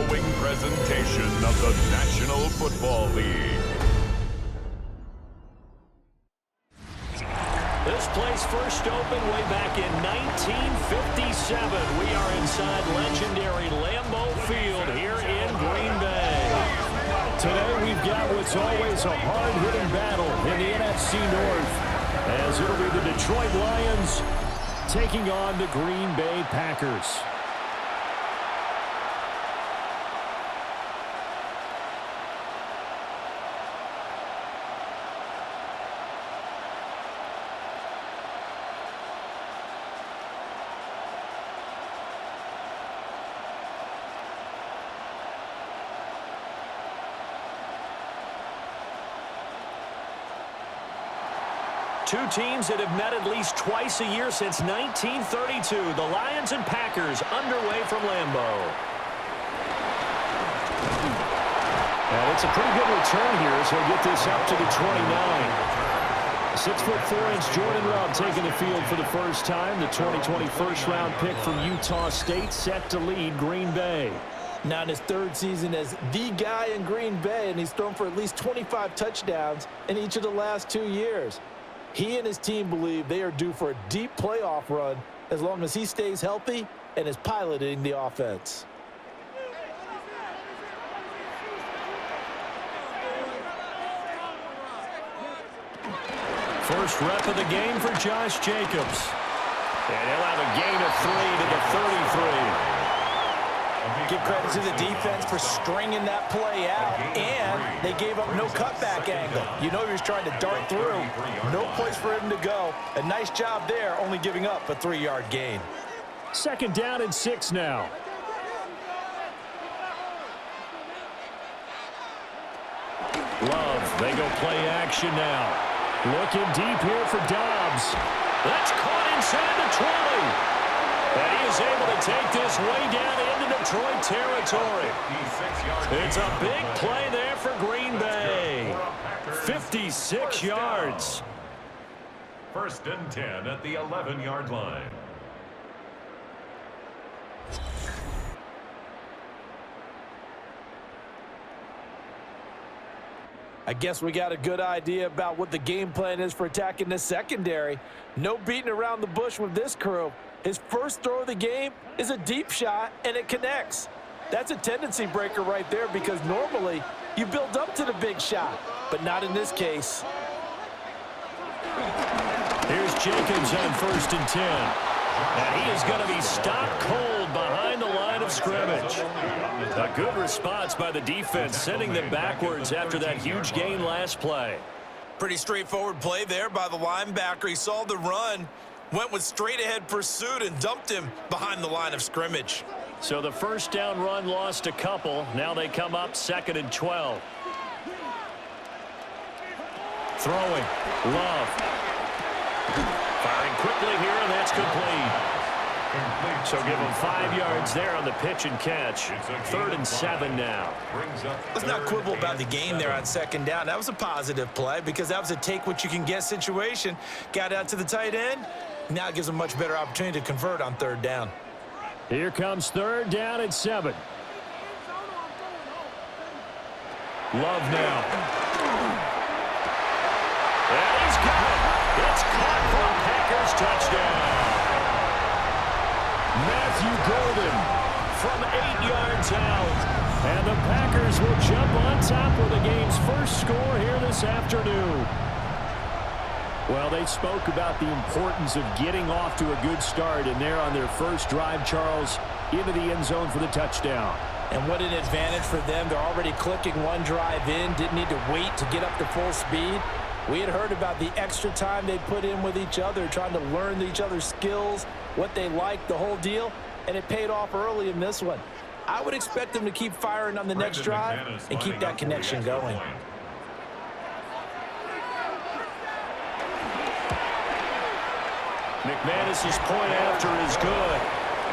following presentation of the National Football League. This place first opened way back in 1957. We are inside legendary Lambeau Field here in Green Bay. Today we've got what's always a hard-hitting battle in the NFC North, as it'll be the Detroit Lions taking on the Green Bay Packers. Two teams that have met at least twice a year since 1932. The Lions and Packers underway from Lambeau. And it's a pretty good return here as he'll get this up to the 29. 6'4" Jordan Love taking the field for the first time. The 2020 first-round pick from Utah State set to lead Green Bay. Now in his third season as the guy in Green Bay, and he's thrown for at least 25 touchdowns in each of the last 2 years. He and his team believe they are due for a deep playoff run as long as he stays healthy and is piloting the offense. First rep of the game for Josh Jacobs. And he'll have a gain of 3 to the 33. Give credit to the defense for stringing that play out, and they gave up no cutback angle. You know he was trying to dart through. No place for him to go. A nice job there, only giving up a 3-yard gain. Second down and 6 now. Love, they go play action now. Looking deep here for Dobbs. That's caught inside the 20. And he is able to take this way down into Detroit territory. It's a big play there for Green Bay. 56 yards. First and 10 at the 11-yard line. I guess we got a good idea about what the game plan is for attacking this secondary. No beating around the bush with this crew. His first throw of the game is a deep shot, and it connects. That's a tendency breaker right there because normally you build up to the big shot, but not in this case. Here's Jacobs on first and 10. And he is going to be stopped cold behind the line of scrimmage. A good response by the defense, sending them backwards after that huge gain last play. Pretty straightforward play there by the linebacker. He saw the run, went with straight-ahead pursuit, and dumped him behind the line of scrimmage. So the first down run lost a couple. Now they come up 2nd and 12. Throwing. Love. Firing quickly here, and that's complete. So give him 5 yards there on the pitch and catch. 3rd and 7 now. Let's not quibble about the gain there on 2nd down. That was a positive play because that was a take-what-you-can-get situation. Got out to the tight end. Now it gives him a much better opportunity to convert on 3rd down. Here comes 3rd down and 7. Love now. And he's got it. It's caught for a Packers touchdown. Matthew Golden from 8 yards out. And the Packers will jump on top with the game's first score here this afternoon. Well, they spoke about the importance of getting off to a good start, and they're on their first drive, Charles, into the end zone for the touchdown. And what an advantage for them. They're already clicking one drive in, didn't need to wait to get up to full speed. We had heard about the extra time they put in with each other, trying to learn each other's skills, what they like, the whole deal, and it paid off early in this one. I would expect them to keep firing on the next drive and keep that connection going. McManus's point after is good,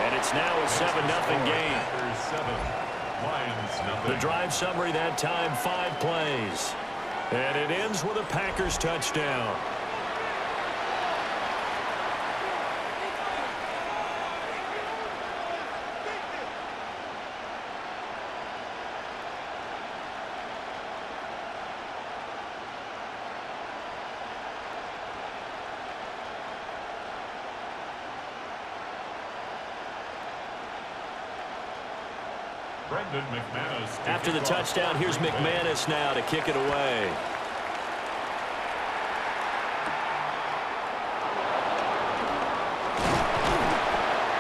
and it's now a 7-0 game. The drive summary that time, 5 plays. And it ends with a Packers touchdown. After the touchdown, here's McManus now to kick it away.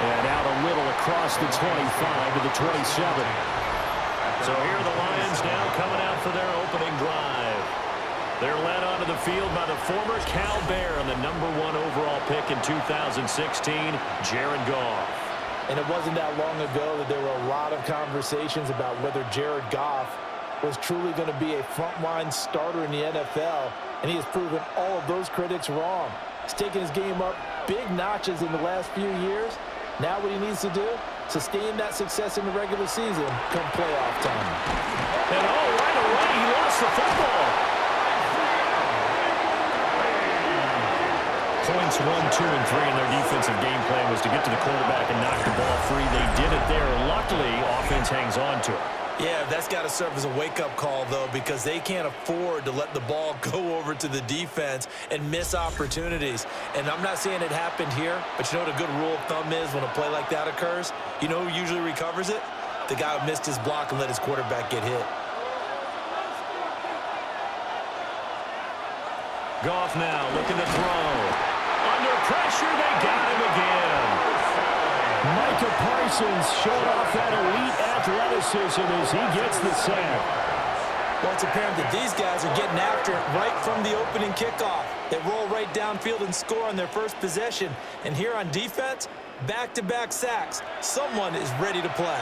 And out a little across the 25 to the 27. So here are the Lions now coming out for their opening drive. They're led onto the field by the former Cal Bear and the #1 overall pick in 2016, Jared Goff. And it wasn't that long ago that there were a lot of conversations about whether Jared Goff was truly going to be a frontline starter in the NFL, and he has proven all of those critics wrong. He's taken his game up big notches in the last few years. Now what he needs to do, sustain that success in the regular season come playoff time. And right away, he lost the football. Points 1, 2, and 3 in their defensive game plan was to get to the quarterback and knock the ball free. They did it there. Luckily, offense hangs on to it. Yeah, that's got to serve as a wake-up call, though, because they can't afford to let the ball go over to the defense and miss opportunities. And I'm not saying it happened here, but you know what a good rule of thumb is when a play like that occurs? You know who usually recovers it? The guy who missed his block and let his quarterback get hit. Goff now looking to throw. Under pressure, they got him again. Micah Parsons showed off that elite athleticism as he gets the sack. Well, it's apparent that these guys are getting after it right from the opening kickoff. They roll right downfield and score on their first possession. And here on defense, back-to-back sacks. Someone is ready to play.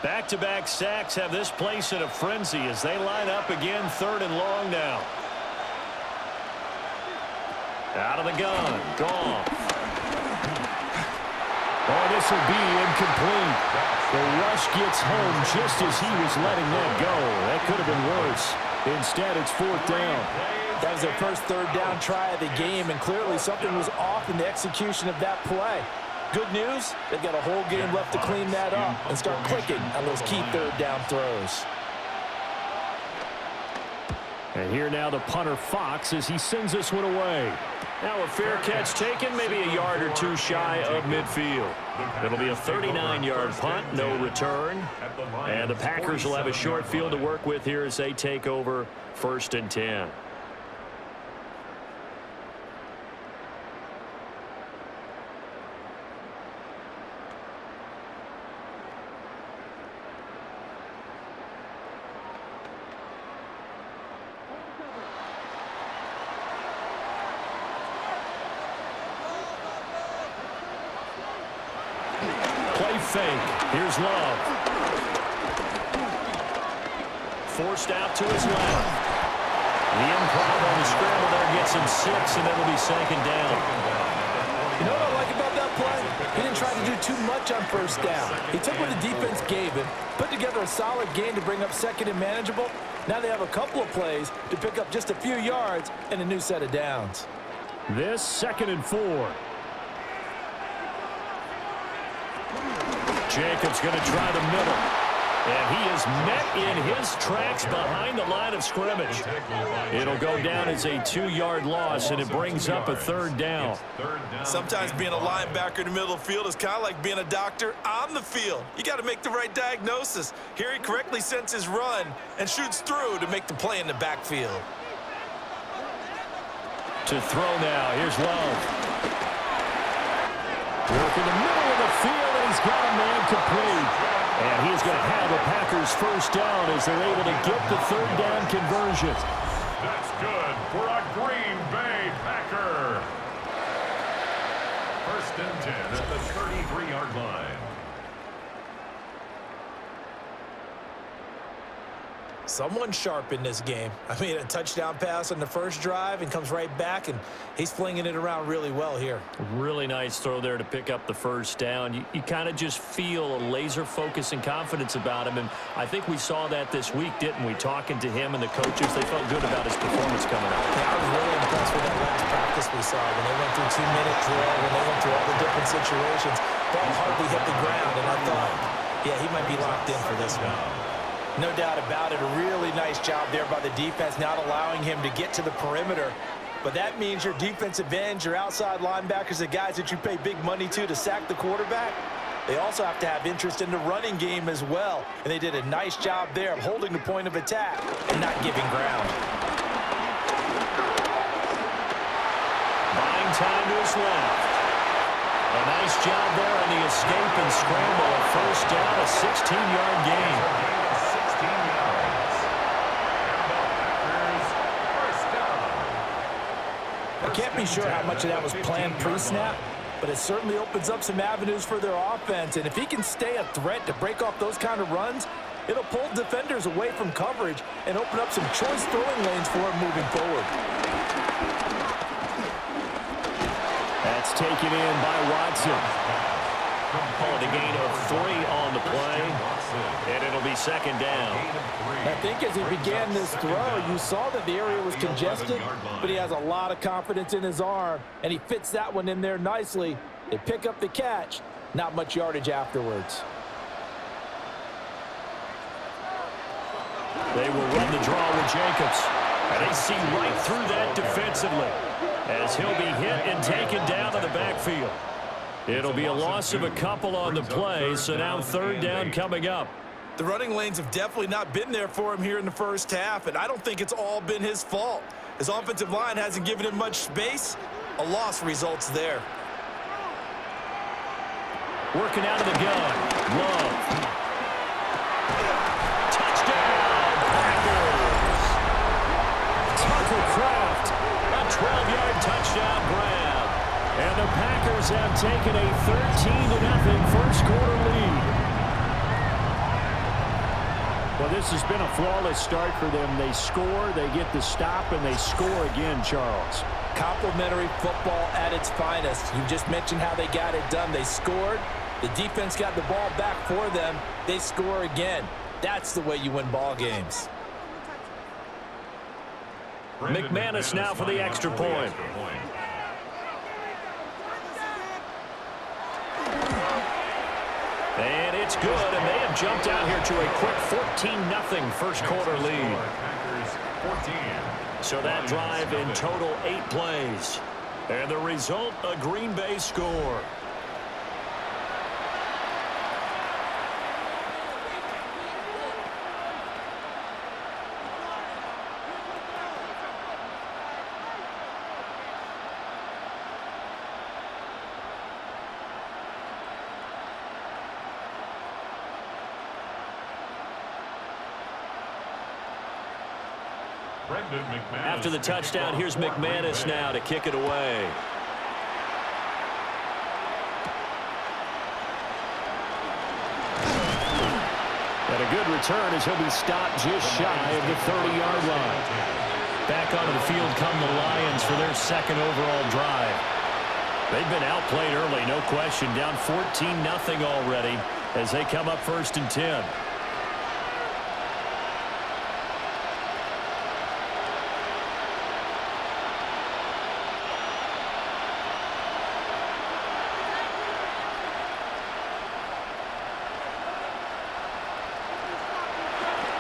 Back-to-back sacks have this place in a frenzy as they line up again, 3rd and long now. Out of the gun, Goff. Oh, this will be incomplete. The rush gets home just as he was letting that go. That could have been worse. Instead, it's 4th down. That was their first 3rd down try of the game, and clearly something was off in the execution of that play. Good news, they've got a whole game left to clean that up and start clicking on those key 3rd down throws. And here now the punter Fox as he sends this one away. Now a fair catch taken, maybe a yard or two shy of midfield. It'll be a 39-yard punt, no return. And the Packers will have a short field to work with here as they take over 1st and 10. Fake. Here's Love. Forced out to his left. The improv on the scramble there gets him 6, and it'll be 2nd down. You know what I like about that play? He didn't try to do too much on 1st down. He took what the defense gave him, put together a solid game to bring up 2nd and manageable. Now they have a couple of plays to pick up just a few yards and a new set of downs. This 2nd and 4. Jacobs going to try the middle. And he is met in his tracks behind the line of scrimmage. It'll go down as a 2-yard loss, and it brings up a 3rd down. Sometimes being a linebacker in the middle of the field is kind of like being a doctor on the field. You got to make the right diagnosis. Here he correctly sends his run and shoots through to make the play in the backfield. To throw now, here's Love. Work in the middle of the field, and he's got a man complete. And he's going to have the Packers 1st down as they're able to get the 3rd down conversion. That's good for a Green Bay Packer. 1st and 10 at the 33-yard line. Someone sharp in this game. I mean, a touchdown pass on the first drive and comes right back, and he's flinging it around really well here. Really nice throw there to pick up the 1st down. You kind of just feel a laser focus and confidence about him, and I think we saw that this week, didn't we? Talking to him and the coaches, they felt good about his performance coming up. Yeah, I was really impressed with that last practice we saw when they went through 2-minute drill, when they went through all the different situations. Ball hardly hit the ground, and I thought, yeah, he might be locked in for this one. No doubt about it. A really nice job there by the defense, not allowing him to get to the perimeter. But that means your defensive ends, your outside linebackers, the guys that you pay big money to sack the quarterback, they also have to have interest in the running game as well. And they did a nice job there of holding the point of attack and not giving ground. Buying time to his left. A nice job there on the escape and scramble. A first down, a 16-yard gain. 16 yards. And the Packers first down. I can't be sure how much of that was planned pre-snap, but it certainly opens up some avenues for their offense. And if he can stay a threat to break off those kind of runs, it'll pull defenders away from coverage and open up some choice throwing lanes for him moving forward. That's taken in by Watson. Call it a gain of 3 on the play, and it'll be second down. I think as he began this throw, you saw that the area was congested, but he has a lot of confidence in his arm, and he fits that one in there nicely. They pick up the catch, not much yardage afterwards. They will run the draw with Jacobs, and they see right through that defensively as he'll be hit and taken down in the backfield. It'll be a loss of a couple on the play, so now third down coming up. The running lanes have definitely not been there for him here in the first half, and I don't think it's all been his fault. His offensive line hasn't given him much space. A loss results there. Working out of the gun. Love. Touchdown, Packers. Tucker Kraft. A 12-yard touchdown grab. And the Packers have taken a 13-0 first quarter lead. Well, this has been a flawless start for them. They score, they get the stop, and they score again, Charles. Complimentary football at its finest. You just mentioned how they got it done. They scored. The defense got the ball back for them. They score again. That's the way you win ball games. McManus now for the extra point. And it's good, and they have jumped out here to a quick 14-0 first quarter lead. So that drive in total 8 plays. And the result, a Green Bay score. After the touchdown, here's McManus now to kick it away. And a good return as he'll be stopped just shy of the 30-yard line. Back onto the field come the Lions for their second overall drive. They've been outplayed early, no question, down 14-0 already as they come up 1st and 10.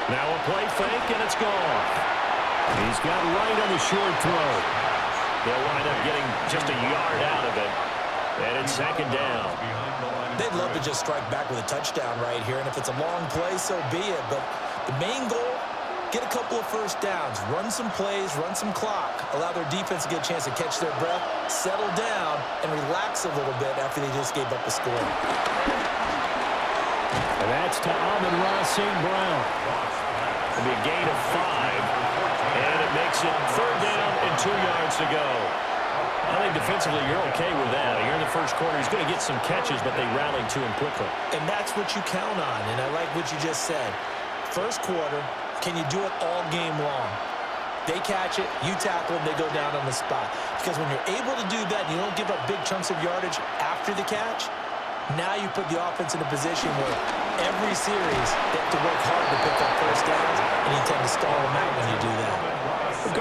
Now a play fake, and it's gone. He's got right on the short throw. They'll wind up getting just a yard out of it. And it's second down. They'd love to just strike back with a touchdown right here, and if it's a long play, so be it. But the main goal, get a couple of first downs, run some plays, run some clock, allow their defense to get a chance to catch their breath, settle down, and relax a little bit after they just gave up a score. And that's to Amon-Ra St. Brown. It'll be a gain of 5, and it makes it third down and 2 yards to go. I think defensively you're okay with that. Here in the first quarter, he's going to get some catches, but they rallied to him quickly. And that's what you count on, and I like what you just said. First quarter, can you do it all game long? They catch it, you tackle them, they go down on the spot. Because when you're able to do that, you don't give up big chunks of yardage after the catch, now you put the offense in a position where every series they have to work hard to pick up first downs, and you tend to stall them out when you do that.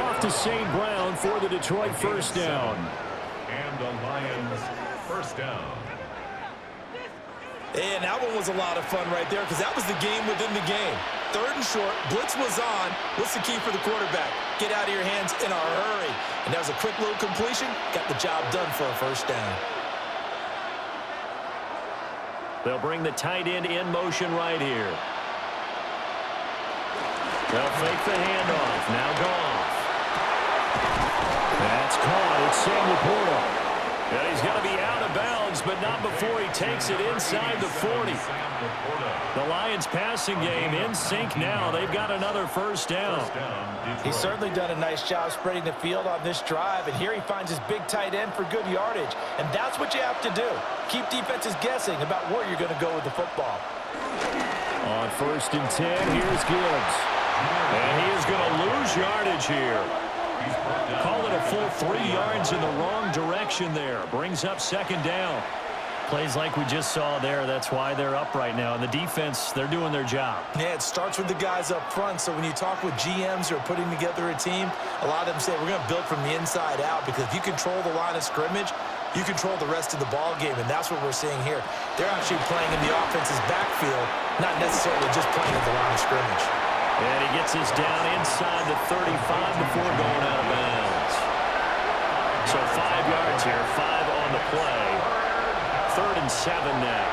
Off to St. Brown for the Detroit first down. And the Lions first down. And that one was a lot of fun right there because that was the game within the game. 3rd and short. Blitz was on. What's the key for the quarterback? Get out of your hands in a hurry. And that was a quick little completion. Got the job done for a first down. They'll bring the tight end in motion right here. They'll fake the handoff. Now Goff. That's caught. It's Sam Laporta. And he's going to be out of bounds, but not before he takes it inside the 40. The Lions passing game in sync now. They've got another first down. He's certainly done a nice job spreading the field on this drive, and here he finds his big tight end for good yardage. And that's what you have to do. Keep defenses guessing about where you're going to go with the football. On 1st and 10, here's Gibbs. And he is going to lose yardage here. Call it a full 3 yards in the wrong direction there. Brings up 2nd down. Plays like we just saw there. That's why they're up right now. And the defense, they're doing their job. Yeah, it starts with the guys up front. So when you talk with GMs who are putting together a team, a lot of them say we're going to build from the inside out, because if you control the line of scrimmage, you control the rest of the ball game, and that's what we're seeing here. They're actually playing in the offense's backfield, not necessarily just playing at the line of scrimmage. And he gets us down inside the 35 before going out of bounds. So 5 yards here, 5 on the play. 3rd and 7 now.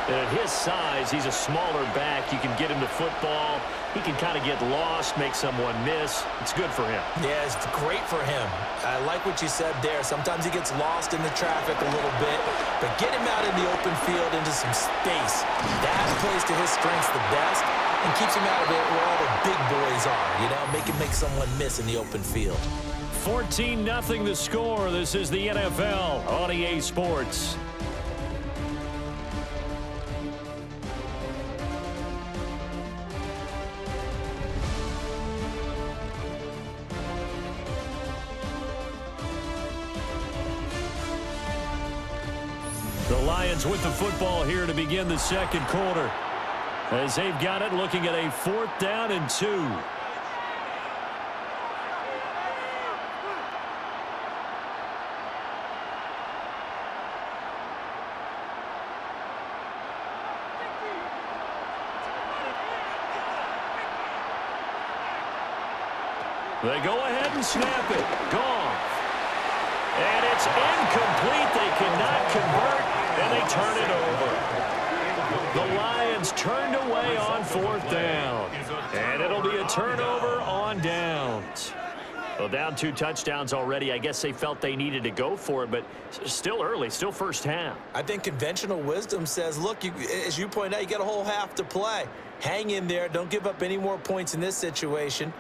And at his size, he's a smaller back. You can get him to football. He can kind of get lost, make someone miss. It's good for him. Yeah, it's great for him. I like what you said there. Sometimes he gets lost in the traffic a little bit, but get him out in the open field into some space. That plays to his strengths the best and keeps him out of it where all the big boys are, you know, make someone miss in the open field. 14-0 the score. This is the NFL on EA Sports. The Lions with the football here to begin the 2nd quarter. As they've got it, looking at a 4th down and 2. They go ahead and snap it. Goff. And it's incomplete. They cannot convert, and they turn it over. The Lions turned away on 4th down. And it'll be a turnover on downs. Well, down 2 touchdowns already. I guess they felt they needed to go for it, but still early, still first half. I think conventional wisdom says, look, as you point out, you got a whole half to play. Hang in there. Don't give up any more points in this situation.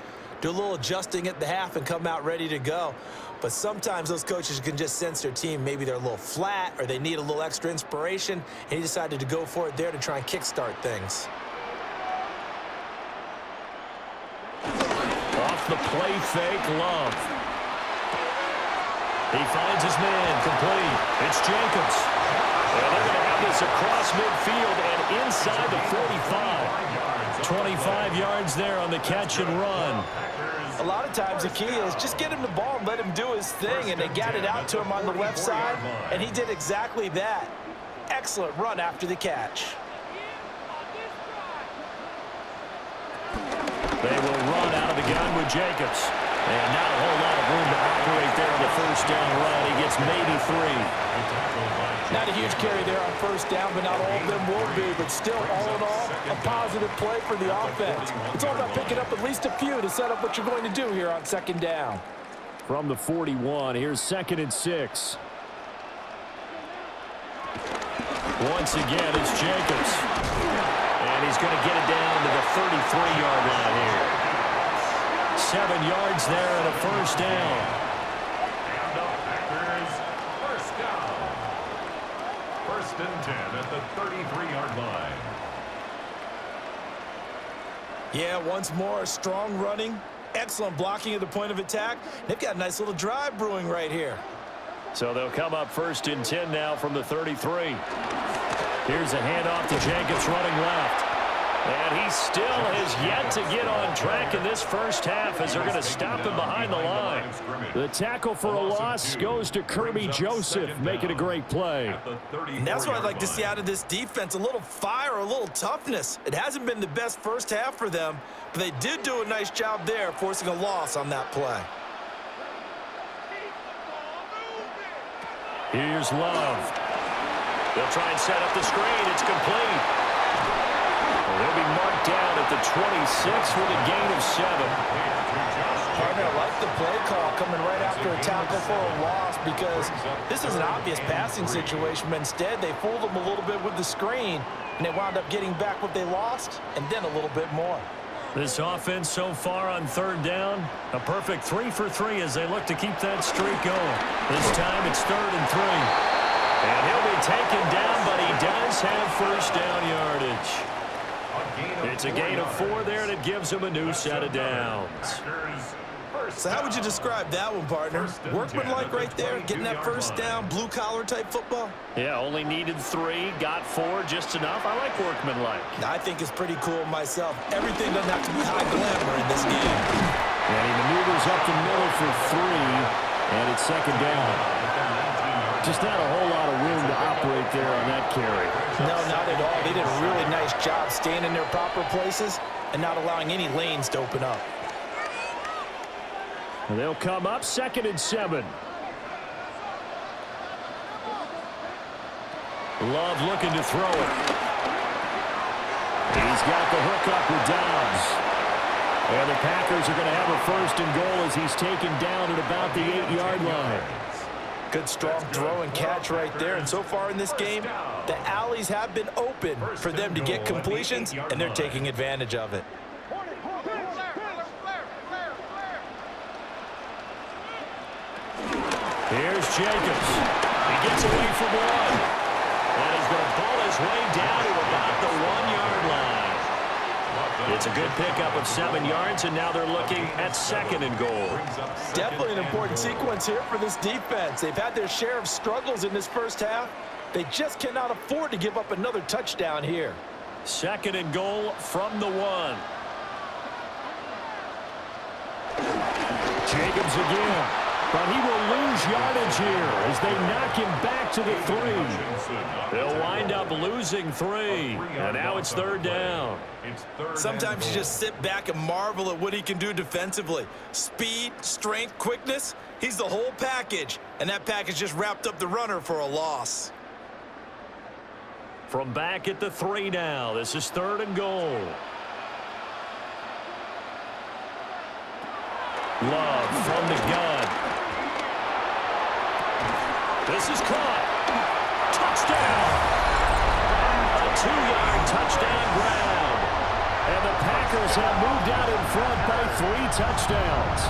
Do a little adjusting at the half and come out ready to go. But sometimes those coaches can just sense their team. Maybe they're a little flat or they need a little extra inspiration, and he decided to go for it there to try and kickstart things. Off the play fake, Love. He finds his man, complete. It's Jacobs. And they're going to have this across midfield and inside the 45. 25 yards there on the catch and run. A lot of times the key is just get him the ball and let him do his thing, and they got it out to him on the left side, and he did exactly that. Excellent run after the catch. They will run out of the gun with Jacobs. And not a whole lot of room to operate there on the first down run. He gets maybe 3. Not a huge carry there on first down, but not all of them will be. But still, all in all, a positive play for the offense. It's all about picking up at least a few to set up what you're going to do here on 2nd down. From the 41, here's 2nd and 6. Once again, it's Jacobs. And he's going to get it down to the 33-yard line here. 7 yards there and a first down. And the Packers, first down. 1st and 10 at the 33-yard line. Yeah, once more, strong running, excellent blocking at the point of attack. They've got a nice little drive brewing right here. So they'll come up 1st and 10 now from the 33. Here's a handoff to Jacobs running left. And he still has yet to get on track in this first half as they're going to stop him behind the line. The tackle for a loss goes to Kirby Joseph, making a great play. And that's what I'd like to see out of this defense, a little fire, a little toughness. It hasn't been the best first half for them, but they did do a nice job there, forcing a loss on that play. Here's Love. They'll try and set up the screen. It's complete. They'll be marked down at the 26 with a gain of 7. Partner, I like the play call coming right after a tackle for a loss because this is an obvious passing situation, but instead they fooled them a little bit with the screen, and they wound up getting back what they lost and then a little bit more. This offense so far on third down, a perfect 3 for 3 as they look to keep that streak going. This time it's 3rd and 3. And he'll be taken down, but he does have first down yardage. It's a gain of 4 there, and it gives him a new set of downs. So how would you describe that one, partner? Workmanlike right there, getting that first down, blue-collar type football? Yeah, only needed 3, got 4, just enough. I like workmanlike. I think it's pretty cool myself. Everything doesn't have to be high glamour in this game. And he maneuvers up the middle for 3, and it's 2nd down. Just not a whole lot of room to operate there on that carry. No, not at all. They did a really nice job staying in their proper places and not allowing any lanes to open up. And they'll come up 2nd and 7. Love looking to throw it. He's got the hook up with Dobbs. And the Packers are going to have a 1st and goal as he's taken down at about the 8-yard line. Good, strong throw and catch right there. And so far in this game, the alleys have been open for them to get completions, and they're taking advantage of it. Here's Jacobs. He gets away from 1. And he's going to ball his way down to about the 1-yard line. It's a good pickup of 7 yards, and now they're looking at 2nd and goal. Definitely an important sequence here for this defense. They've had their share of struggles in this first half. They just cannot afford to give up another touchdown here. 2nd and goal from the 1. Jacobs again. But he will lose yardage here as they knock him back to the 3. They'll wind up losing 3. And now it's 3rd down. Sometimes you just sit back and marvel at what he can do defensively. Speed, strength, quickness. He's the whole package. And that package just wrapped up the runner for a loss. From back at the 3 now. This is 3rd and goal. Love from the gun. This is caught. Touchdown. A 2-yard touchdown grab. And the Packers have moved out in front by 3 touchdowns.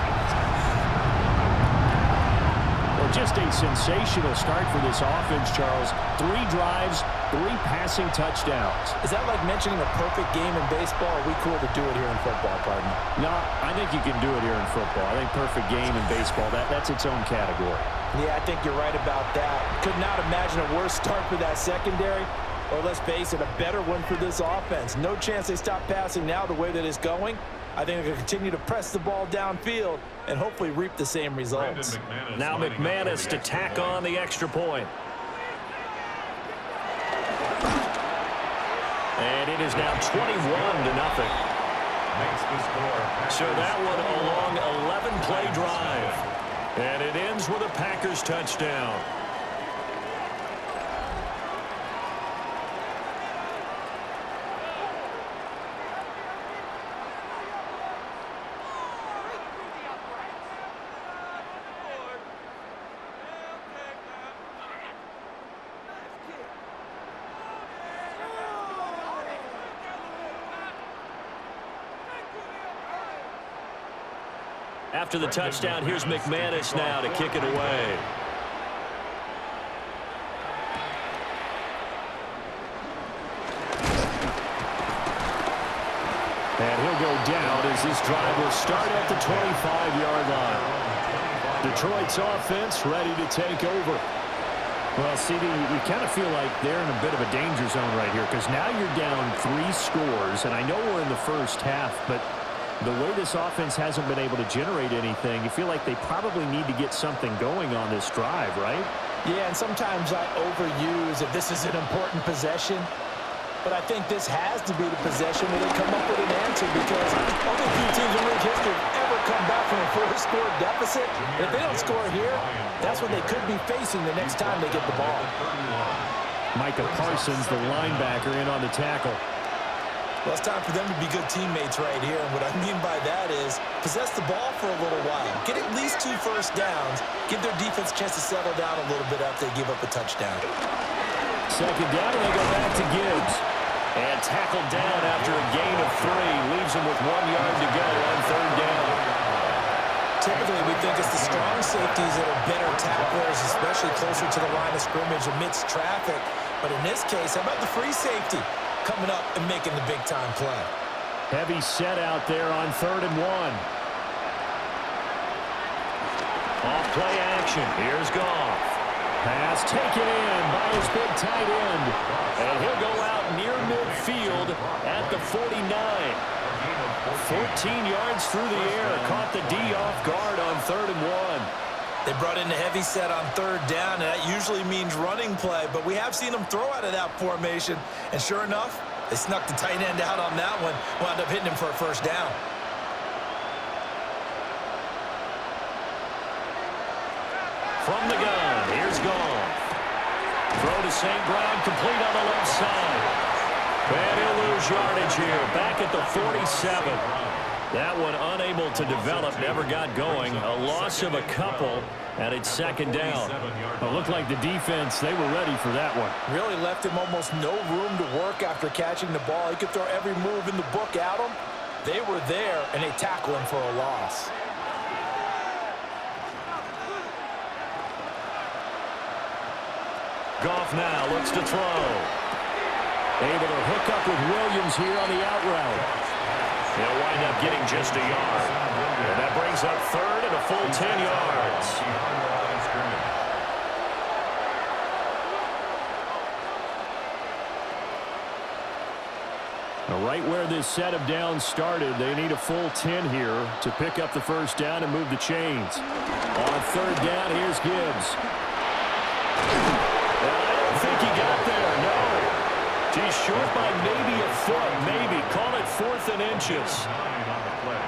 Well, just a sensational start for this offense, Charles. 3 drives, 3 passing touchdowns. Is that like mentioning a perfect game in baseball? Or are we cool to do it here in football, partner? No, I think you can do it here in football. I think perfect game in baseball, that's its own category. Yeah, I think you're right about that. Could not imagine a worse start for that secondary, or let's face it, a better one for this offense. No chance they stop passing now the way that it's going. I think they're going to continue to press the ball downfield and hopefully reap the same results. Now McManus to tack on the extra point. And it is now 21-0. So that one a long 11-play drive. And it ends with a Packers touchdown. After the touchdown, here's McManus now to kick it away. And he'll go down as this drive will start at the 25-yard line. Detroit's offense ready to take over. Well, CD, you kind of feel like they're in a bit of a danger zone right here because now you're down 3 scores, and I know we're in the first half, but the way this offense hasn't been able to generate anything, you feel like they probably need to get something going on this drive, right? Yeah, and sometimes I overuse if this is an important possession. But I think this has to be the possession where they come up with an answer because only few teams in league history have ever come back from a 4-score deficit. If they don't score here, that's what they could be facing the next time they get the ball. Micah Parsons, the linebacker, in on the tackle. Well, it's time for them to be good teammates right here. And what I mean by that is possess the ball for a little while. Get at least 2 first downs. Give their defense a chance to settle down a little bit after they give up a touchdown. Second down, and they go back to Gibbs. And tackled down after a gain of 3. Leaves him with 1 yard to go on third down. Typically, we think it's the strong safeties that are better tacklers, especially closer to the line of scrimmage amidst traffic. But in this case, how about the free safety coming up and making the big-time play? Heavy set out there on 3rd and 1. Off play action. Here's Goff. Pass taken in by his big tight end. And he'll go out near midfield at the 49. 14 yards through the air. Caught the D off guard on 3rd and 1. They brought in the heavy set on 3rd down, and that usually means running play. But we have seen them throw out of that formation. And sure enough, they snuck the tight end out on that one. Wound up hitting him for a first down. From the gun, here's Goff. Throw to St. Brown, complete on the left side. And he'll lose yardage here, back at the 47. That one unable to develop, never got going. A loss of a couple, and it's 2nd down. It looked like the defense, they were ready for that one. Really left him almost no room to work after catching the ball. He could throw every move in the book at him. They were there, and they tackled him for a loss. Goff now looks to throw. Able to hook up with Williams here on the out route. He'll wind up getting just a yard. And that brings up 3rd and a full 10 yards. Now, right where this set of downs started, they need a full 10 here to pick up the first down and move the chains. On 3rd down, here's Gibbs. I think he got there, no. He's short by maybe a foot, maybe. Call it 4th and inches.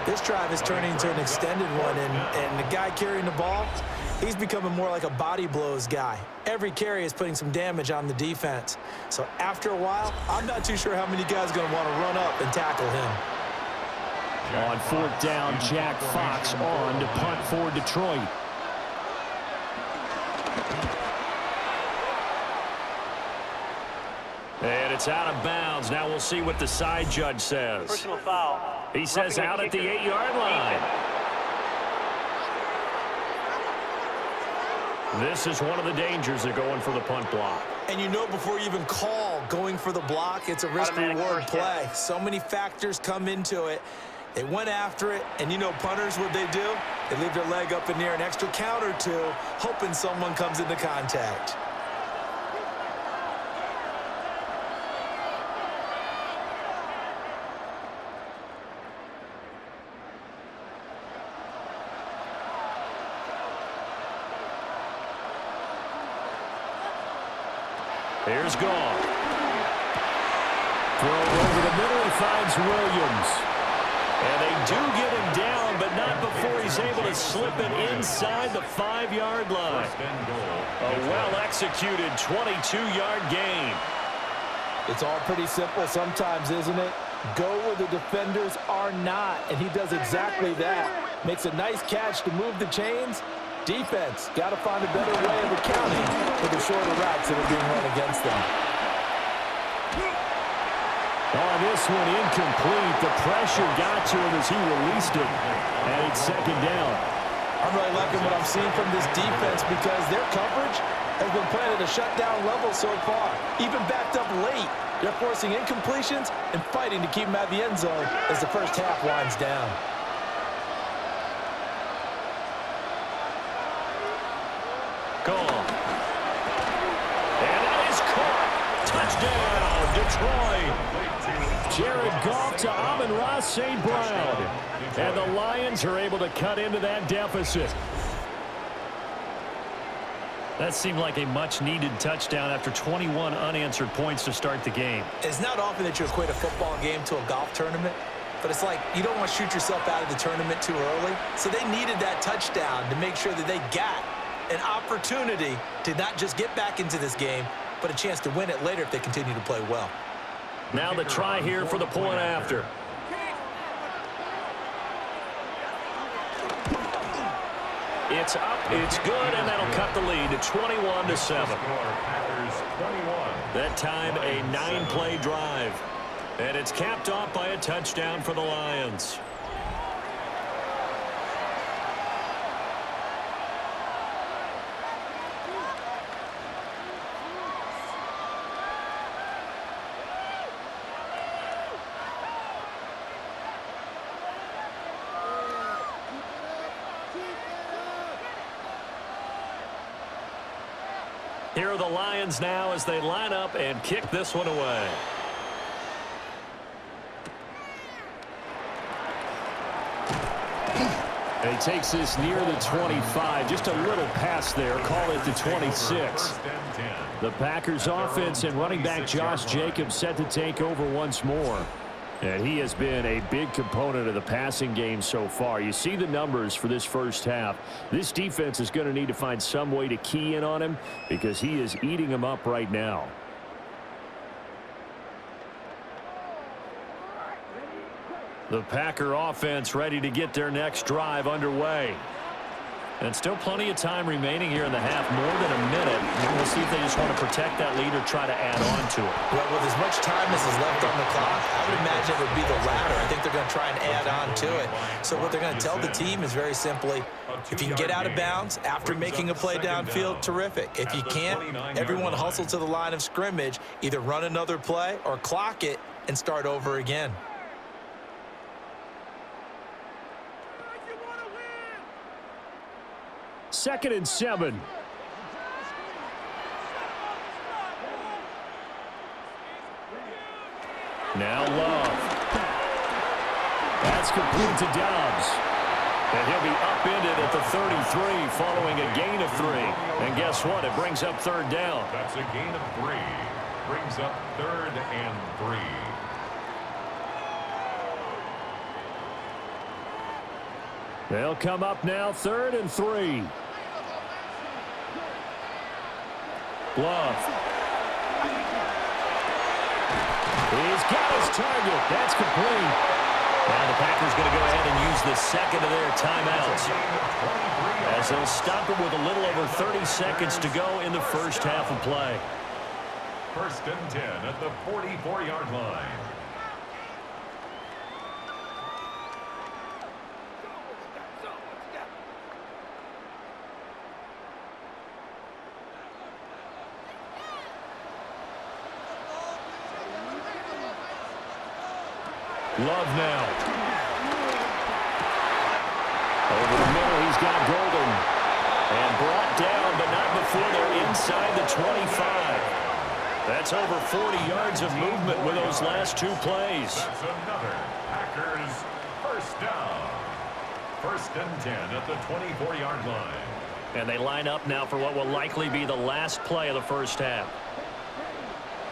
This drive is turning into an extended one, and the guy carrying the ball, he's becoming more like a body blows guy. Every carry is putting some damage on the defense. So after a while, I'm not too sure how many guys are going to want to run up and tackle him. On 4th down, Jack Fox on to punt for Detroit. And it's out of bounds. Now we'll see what the side judge says. Personal foul. He says out at the 8-yard line. This is one of the dangers of going for the punt block. And you know before you even call going for the block, it's a risk-reward play. So many factors come into it. They went after it, and you know punters, what they do? They leave their leg up in the air an extra count or two, hoping someone comes into contact. Here's Goff. Throw over the middle, he finds Williams. And they do get him down, but not before he's able to slip it inside the 5-yard line. A well-executed 22-yard gain. It's all pretty simple sometimes, isn't it? Go where the defenders are not, and he does exactly that. Makes a nice catch to move the chains. Defense, got to find a better way of accounting for the shorter routes that are being run against them. Oh, this one incomplete. The pressure got to him as he released it. And it's 2nd down. I'm really liking what I'm seeing from this defense because their coverage has been playing at a shutdown level so far. Even backed up late, they're forcing incompletions and fighting to keep them out of the end zone as the first half winds down. Detroit. Jared Goff to Amon-Ra St. Brown. And the Lions are able to cut into that deficit. That seemed like a much-needed touchdown after 21 unanswered points to start the game. It's not often that you equate a football game to a golf tournament, but it's like you don't want to shoot yourself out of the tournament too early. So they needed that touchdown to make sure that they got an opportunity to not just get back into this game, but a chance to win it later if they continue to play well. Now the try here for the point after. It's up, it's good, and that'll cut the lead to 21-7. That time a 9-play drive. And it's capped off by a touchdown for the Lions. Here are the Lions now as they line up and kick this one away. And he takes this near the 25. Just a little pass there. Call it the 26. The Packers offense and running back Josh Jacobs set to take over once more. And he has been a big component of the passing game so far. You see the numbers for this first half. This defense is going to need to find some way to key in on him because he is eating them up right now. The Packer offense ready to get their next drive underway. And still plenty of time remaining here in the half, more than a minute. We'll see if they just want to protect that lead or try to add on to it. Well, with as much time as is left on the clock, I would imagine it would be the latter. I think they're going to try and add on to it. So what they're going to tell the team is very simply, if you can get out of bounds after making a play downfield, terrific. If you can't, everyone hustle to the line of scrimmage, either run another play or clock it and start over again. Second and 7. Now Love. That's complete to Dobbs. And he'll be upended at the 33 following a gain of 3. And guess what? It brings up third down. That's a gain of 3. Brings up 3rd and 3. They'll come up now 3rd and 3. Love. He's got his target. That's complete. Now the Packers going to go ahead and use the second of their timeouts, as they'll stop it with a little over 30 seconds to go in the first half of play. 1st and 10 at the 44-yard line. Love now. Over the middle, he's got Golden. And brought down, but not before they're inside the 25. That's over 40 yards of movement with those last 2 plays. That's another Packers first down. 1st and 10 at the 24-yard line. And they line up now for what will likely be the last play of the first half.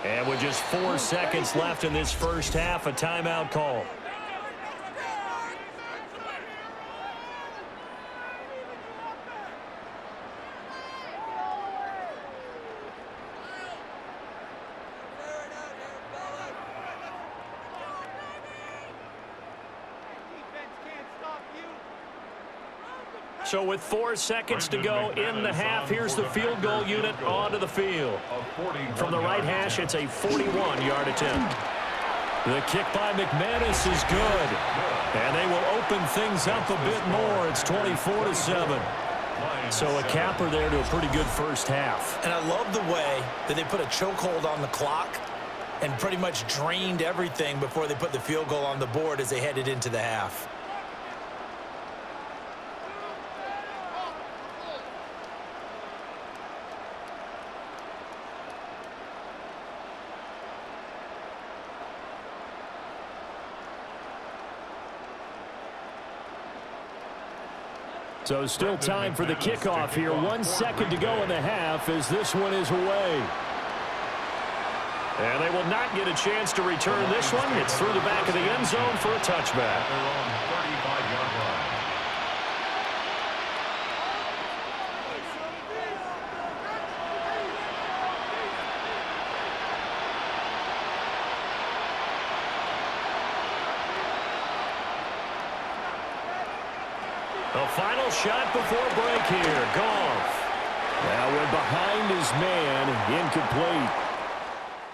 And with just 4 seconds left in this first half, a timeout call. So with 4 seconds to go in the half, here's the field goal unit onto the field. From the right hash, it's a 41-yard attempt. The kick by McManus is good. And they will open things up a bit more. It's 24-7. So a capper there to a pretty good first half. And I love the way that they put a chokehold on the clock and pretty much drained everything before they put the field goal on the board as they headed into the half. So still time for the kickoff here. 1 second to go in the half as this one is away. And they will not get a chance to return this one. It's through the back of the end zone for a touchback. The final shot before break here. Goff. Now went behind his man. Incomplete.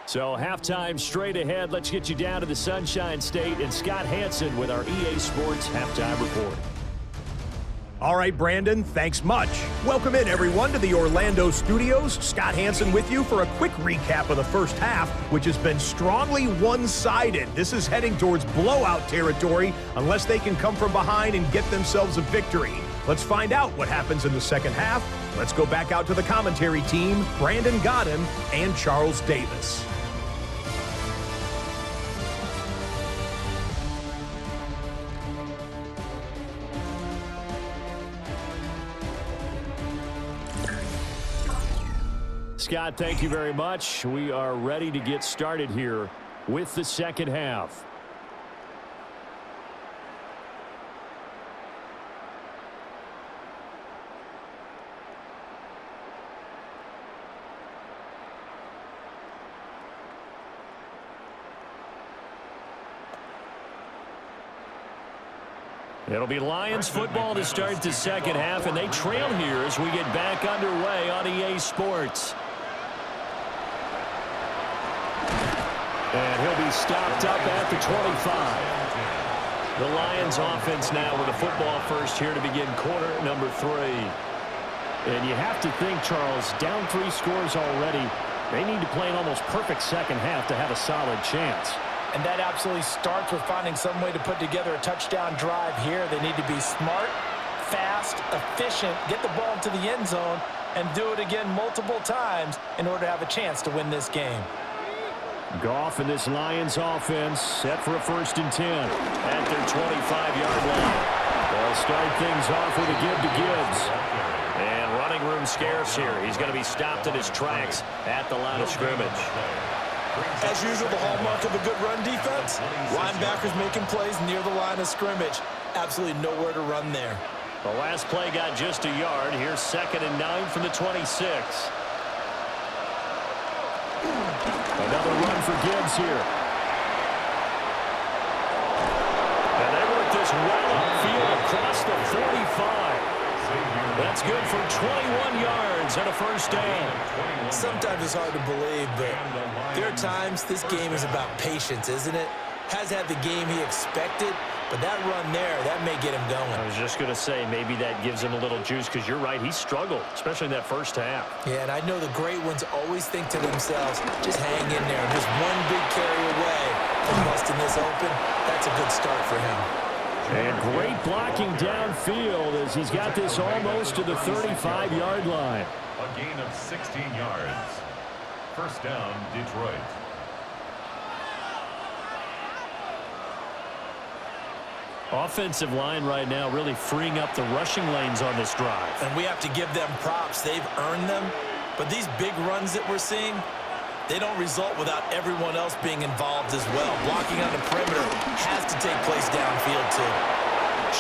So halftime straight ahead. Let's get you down to the Sunshine State and Scott Hansen with our EA Sports halftime report. All right, Brandon, thanks much. Welcome in, everyone, to the Orlando studios. Scott Hansen with you for a quick recap of the first half, which has been strongly one-sided. This is heading towards blowout territory unless they can come from behind and get themselves a victory. Let's find out what happens in the second half. Let's go back out to the commentary team, Brandon Godden and Charles Davis. Scott, thank you very much. We are ready to get started here with the second half. It'll be Lions football to start the second half, and they trail here as we get back underway on EA Sports. And he'll be stopped up at the 25. The Lions offense now with a football first here to begin quarter number 3. And you have to think, Charles, down 3 scores already. They need to play an almost perfect second half to have a solid chance. And that absolutely starts with finding some way to put together a touchdown drive here. They need to be smart, fast, efficient, get the ball to the end zone, and do it again multiple times in order to have a chance to win this game. Goff and this Lions offense set for a 1st and 10 at their 25-yard line. They'll start things off with a give to Gibbs. And running room scarce here. He's going to be stopped in his tracks at the line of scrimmage. As usual, the hallmark of a good run defense, linebackers making plays near the line of scrimmage. Absolutely nowhere to run there. The last play got just a yard. Here's 2nd and 9 from the 26. Another run for Gibbs here. And they work this well upfield across the 45. That's good for 21 yards and a 1st down. Sometimes it's hard to believe, but there are times this game is about patience, isn't it? Has had the game he expected, but that run there, that may get him going. I was just going to say, maybe that gives him a little juice, because you're right, he struggled, especially in that first half. Yeah, and I know the great ones always think to themselves, just hang in there, just one big carry away from busting this open. That's a good start for him. And great blocking downfield as he's got this almost to the 35-yard line. A gain of 16 yards. 1st down, Detroit. Offensive line right now really freeing up the rushing lanes on this drive. And we have to give them props. They've earned them. But these big runs that we're seeing, they don't result without everyone else being involved as well. Blocking on the perimeter has to take place downfield too.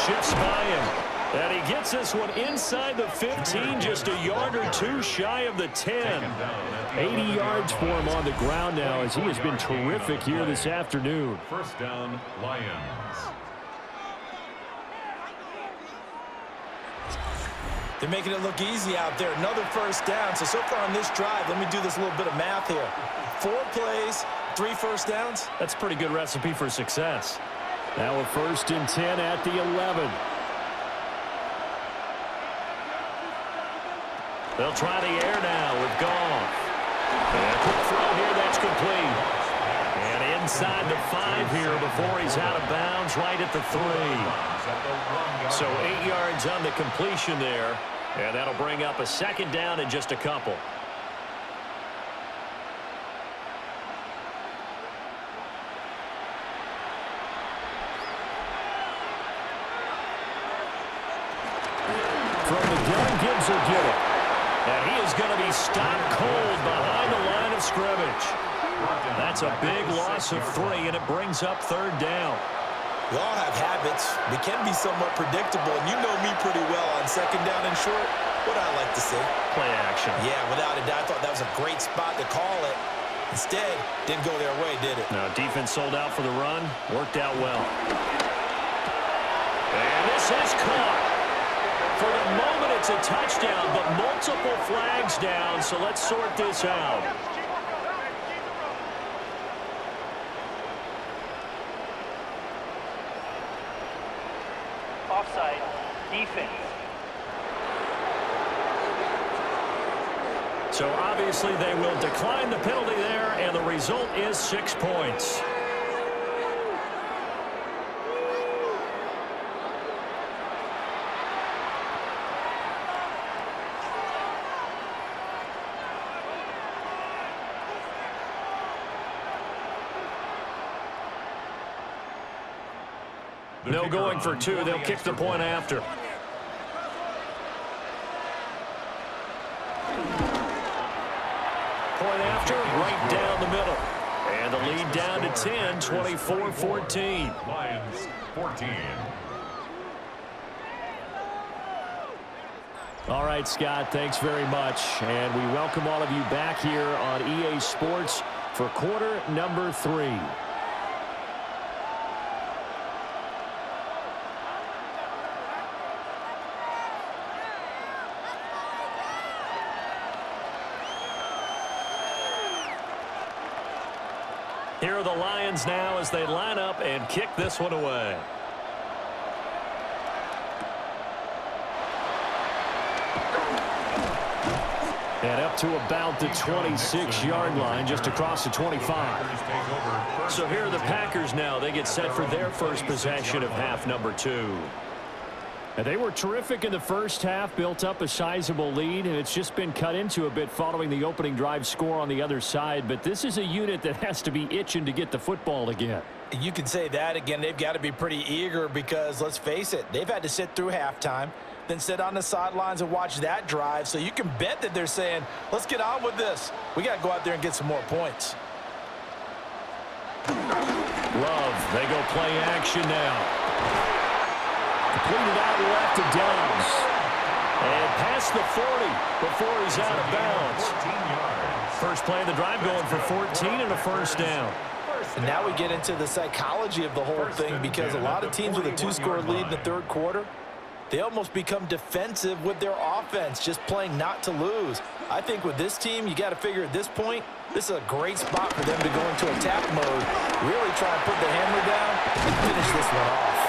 Shifts by him. And he gets this one inside the 15, just a yard or 2 shy of the 10. 80 yards for him on the ground now as he has been terrific here this afternoon. 1st down, Lions. They're making it look easy out there. Another 1st down. So far on this drive, let me do this little bit of math here. 4 plays, 3 1st downs. That's a pretty good recipe for success. Now a 1st and 10 at the 11. They'll try the air now with Goff. And a quick throw here, that's complete. And inside the 5 here before he's out of bounds, right at the 3. So 8 yards on the completion there. And that'll bring up a 2nd down in just a couple. From the gun, Gibbs will get it. And he is going to be stopped cold behind the line of scrimmage. That's a big loss of 3, and it brings up 3rd down. We all have habits. We can be somewhat predictable, and you know me pretty well on 2nd down and short. What I like to see. Play action. Yeah, without a doubt, I thought that was a great spot to call it. Instead, didn't go their way, did it? No, defense sold out for the run. Worked out well. And this is caught. For the moment, it's a touchdown, but multiple flags down, so let's sort this out. Offside, defense. So obviously they will decline the penalty there, and the result is 6 points. No going for 2. They'll kick the point after. Point after, right down the middle. And the lead down to 10, 24-14. Lions 14. All right, Scott, thanks very much. And we welcome all of you back here on EA Sports for quarter number 3. Here are the Lions now as they line up and kick this one away. And up to about the 26-yard line, just across the 25. So here are the Packers now. They get set for their first possession of half number 2. And they were terrific in the first half, built up a sizable lead, and it's just been cut into a bit following the opening drive score on the other side. But this is a unit that has to be itching to get the football again. You can say that again. They've got to be pretty eager because, let's face it, they've had to sit through halftime, then sit on the sidelines and watch that drive. So you can bet that they're saying, let's get on with this. We got to go out there and get some more points. Love, they go play action now. Completed out left to Downs. And past the 40 before he's out of bounds. First play of the drive going for 14 and a first down. And now we get into the psychology of the whole thing because a lot of teams with a 2-score lead in the third quarter, they almost become defensive with their offense, just playing not to lose. I think with this team, you got to figure at this point, this is a great spot for them to go into attack mode, really try and put the hammer down and finish this one off.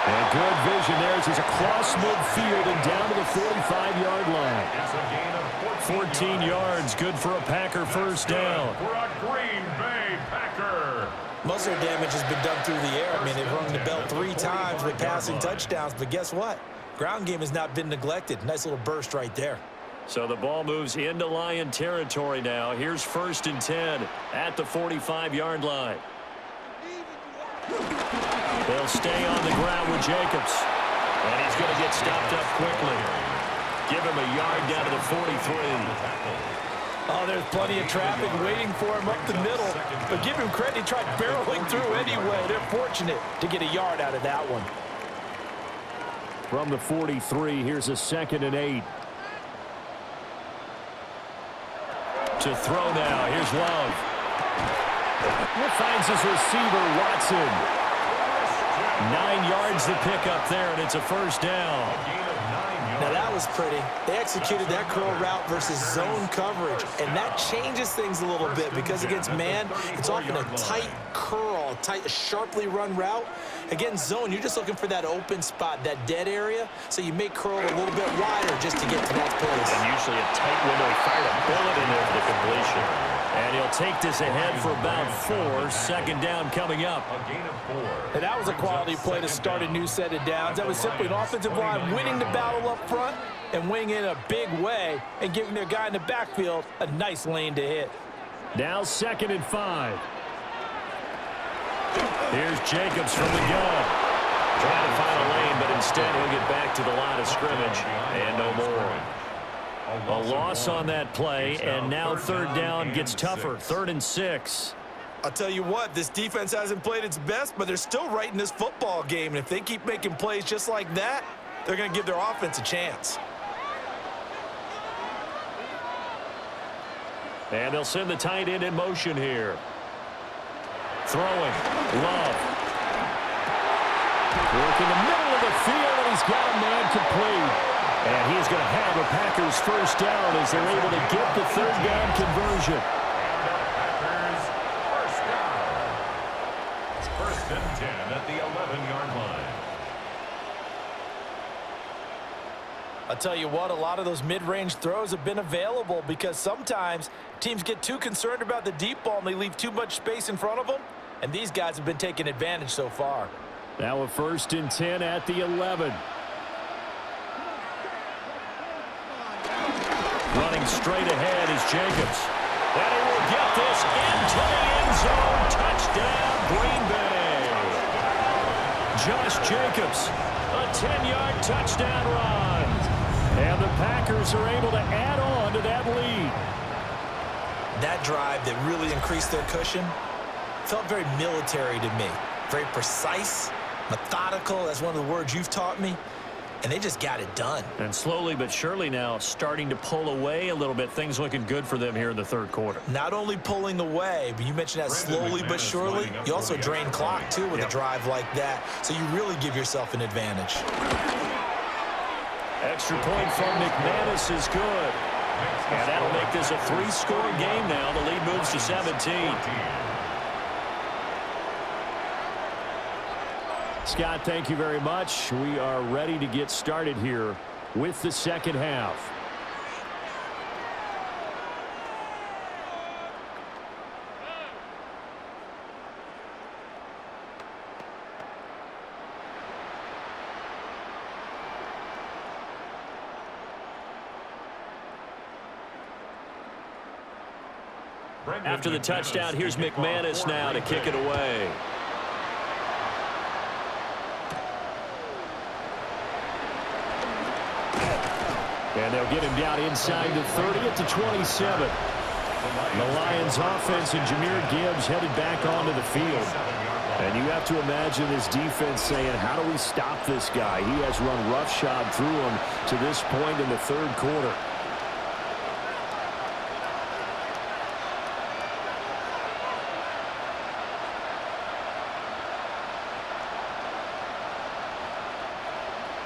And good vision there as he's across midfield and down to the 45-yard line. 14 yards, good for a Packer first down. For a Green Bay Packer. Muscle damage has been done through the air. I mean, they've rung the bell 3 times with passing touchdowns, but guess what? Ground game has not been neglected. Nice little burst right there. So the ball moves into Lion territory now. Here's 1st and 10 at the 45-yard line. They'll stay on the ground with Jacobs. And he's going to get stopped up quickly. Give him a yard down to the 43. Oh, there's plenty of traffic waiting for him up the middle. But give him credit, he tried barreling through anyway. They're fortunate to get a yard out of that one. From the 43, here's a 2nd and 8. To throw now, here's Love. Finds his receiver, Watson. 9 yards to pick up there, and it's a first down. Now that was pretty. They executed that curl route versus zone coverage, and that changes things a little bit because against man, it's often a tight curl, tight, sharply run route. Against zone, you're just looking for that open spot, that dead area, so you may curl it a little bit wider just to get to that place. And usually a tight window. He fired a bullet in there for the completion. And he'll take this ahead for about 4. 2nd down coming up. A gain of 4. And that was a quality play to start a new set of downs. That was simply an offensive line winning the battle up front and winning in a big way and giving their guy in the backfield a nice lane to hit. Now 2nd and 5. Here's Jacobs from the gun. Trying to find a lane, but instead he'll get back to the line of scrimmage and no more. A loss on that play, and now third down gets tougher. 3rd and 6. I'll tell you what, this defense hasn't played its best, but they're still right in this football game. And if they keep making plays just like that, they're going to give their offense a chance. And they'll send the tight end in motion here. Throwing. Love. Work in the middle of the field, and he's got a man complete. And he's going to have a Packers first down as they're able to get the third down conversion. Packers first down. 1st and 10 at the 11-yard line. I'll tell you what, a lot of those mid-range throws have been available because sometimes teams get too concerned about the deep ball and they leave too much space in front of them, and these guys have been taking advantage so far. Now a 1st and 10 at the 11. Running straight ahead is Jacobs. And he will get this into the end zone. Touchdown, Green Bay. Josh Jacobs, a 10-yard touchdown run. And the Packers are able to add on to that lead. That drive that really increased their cushion felt very military to me. Very precise, methodical. That's one of the words you've taught me. And they just got it done. And slowly but surely now starting to pull away a little bit. Things looking good for them here in the third quarter. Not only pulling away, but you mentioned that slowly but surely. You also drain clock, too, with a drive like that. So you really give yourself an advantage. Extra point from McManus is good. And that'll make this a 3-score game now. The lead moves to 17. Scott, thank you very much. We are ready to get started here with the second half. After the touchdown, here's McManus now to kick it away. And they'll get him down inside the 30 at the 27. The Lions offense and Jahmyr Gibbs headed back onto the field. And you have to imagine this defense saying, how do we stop this guy? He has run roughshod through him to this point in the third quarter.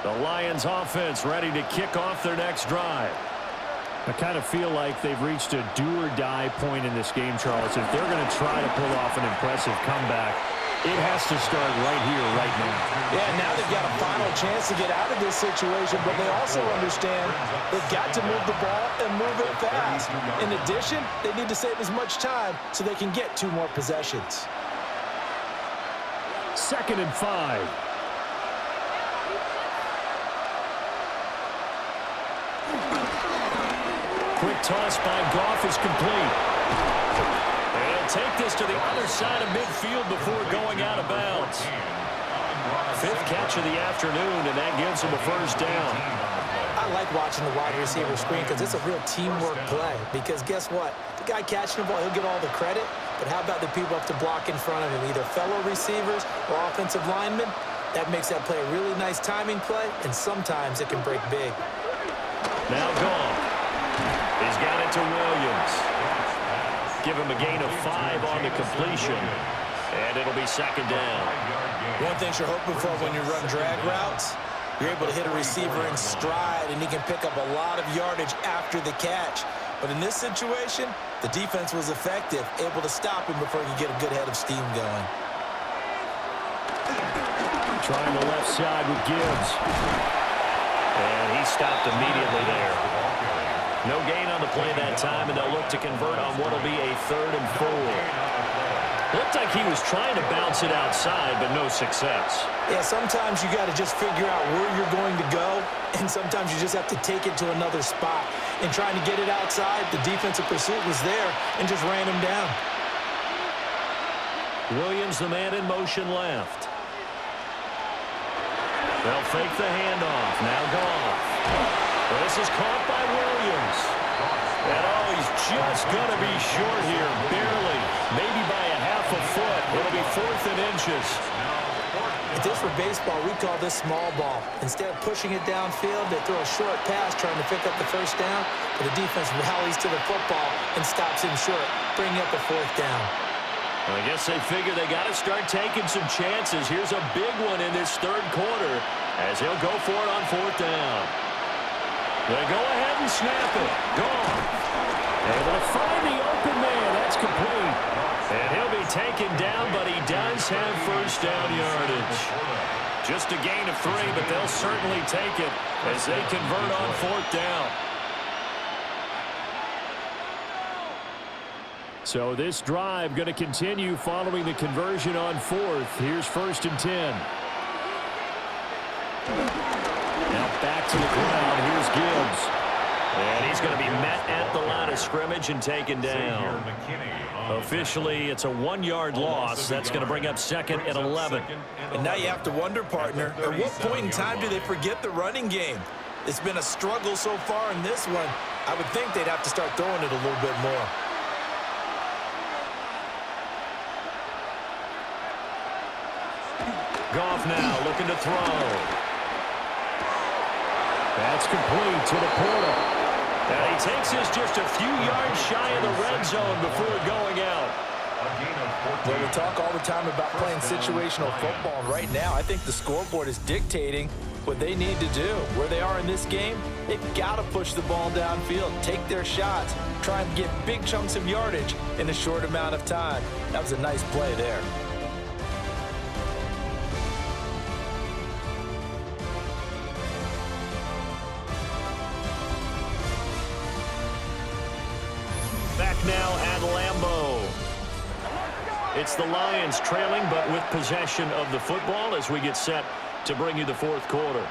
The Lions offense ready to kick off their next drive. I kind of feel like they've reached a do-or-die point in this game, Charles. If they're going to try to pull off an impressive comeback, it has to start right here, right now. Yeah, now they've got a final chance to get out of this situation, but they also understand they've got to move the ball and move it fast. In addition, they need to save as much time so they can get 2 more possessions. 2nd and 5. Quick toss by Goff is complete. And take this to the other side of midfield before going out of bounds. 5th catch of the afternoon, and that gives him a first down. I like watching the wide receiver screen because it's a real teamwork play. Because guess what? The guy catching the ball, he'll get all the credit. But how about the people up to block in front of him, either fellow receivers or offensive linemen? That makes that play a really nice timing play, and sometimes it can break big. Now Goff. He's got it to Williams. Give him a gain of 5 on the completion. And it'll be 2nd down. One thing you're hoping for when you run drag routes, you're able to hit a receiver in stride, and he can pick up a lot of yardage after the catch. But in this situation, the defense was effective, able to stop him before he could get a good head of steam going. Trying the left side with Gibbs. And he stopped immediately there. No gain on the play that time, and they'll look to convert on what will be a 3rd and 4. Looked like he was trying to bounce it outside, but no success. Yeah, sometimes you got to just figure out where you're going to go, and sometimes you just have to take it to another spot. And trying to get it outside, the defensive pursuit was there and just ran him down. Williams, the man in motion left. They'll fake the handoff. Now Goff. Well, this is caught by Williams. And oh, he's just going to be short here, barely. Maybe by a half a foot. It'll be 4th and inches. If this were baseball, we'd call this small ball. Instead of pushing it downfield, they throw a short pass trying to pick up the first down, but the defense rallies to the football and stops him short, bringing up a 4th down. Well, I guess they figure they got to start taking some chances. Here's a big one in this 3rd quarter as he'll go for it on 4th down. They go ahead and snap it. Gone. Able to find the open man. That's complete. And he'll be taken down, but he does have 1st down yardage. Just a gain of 3, but they'll certainly take it as they convert on 4th down. So this drive going to continue following the conversion on 4th. Here's 1st and 10. Now back to the ground. Here's Gibbs. And he's going to be met at the line of scrimmage and taken down. Officially, it's a 1-yard loss. That's going to bring up 2nd and 11. And now you have to wonder, partner, at what point in time do they forget the running game? It's been a struggle so far in this one. I would think they'd have to start throwing it a little bit more. Goff now looking to throw. That's complete to the portal. And he takes this just a few yards shy of the red zone before going out. Well, we talk all the time about playing situational football, and right now I think the scoreboard is dictating what they need to do. Where they are in this game, they've got to push the ball downfield, take their shots, try and get big chunks of yardage in a short amount of time. That was a nice play there. Back now at Lambeau. It's the Lions trailing, but with possession of the football as we get set to bring you the 4th quarter.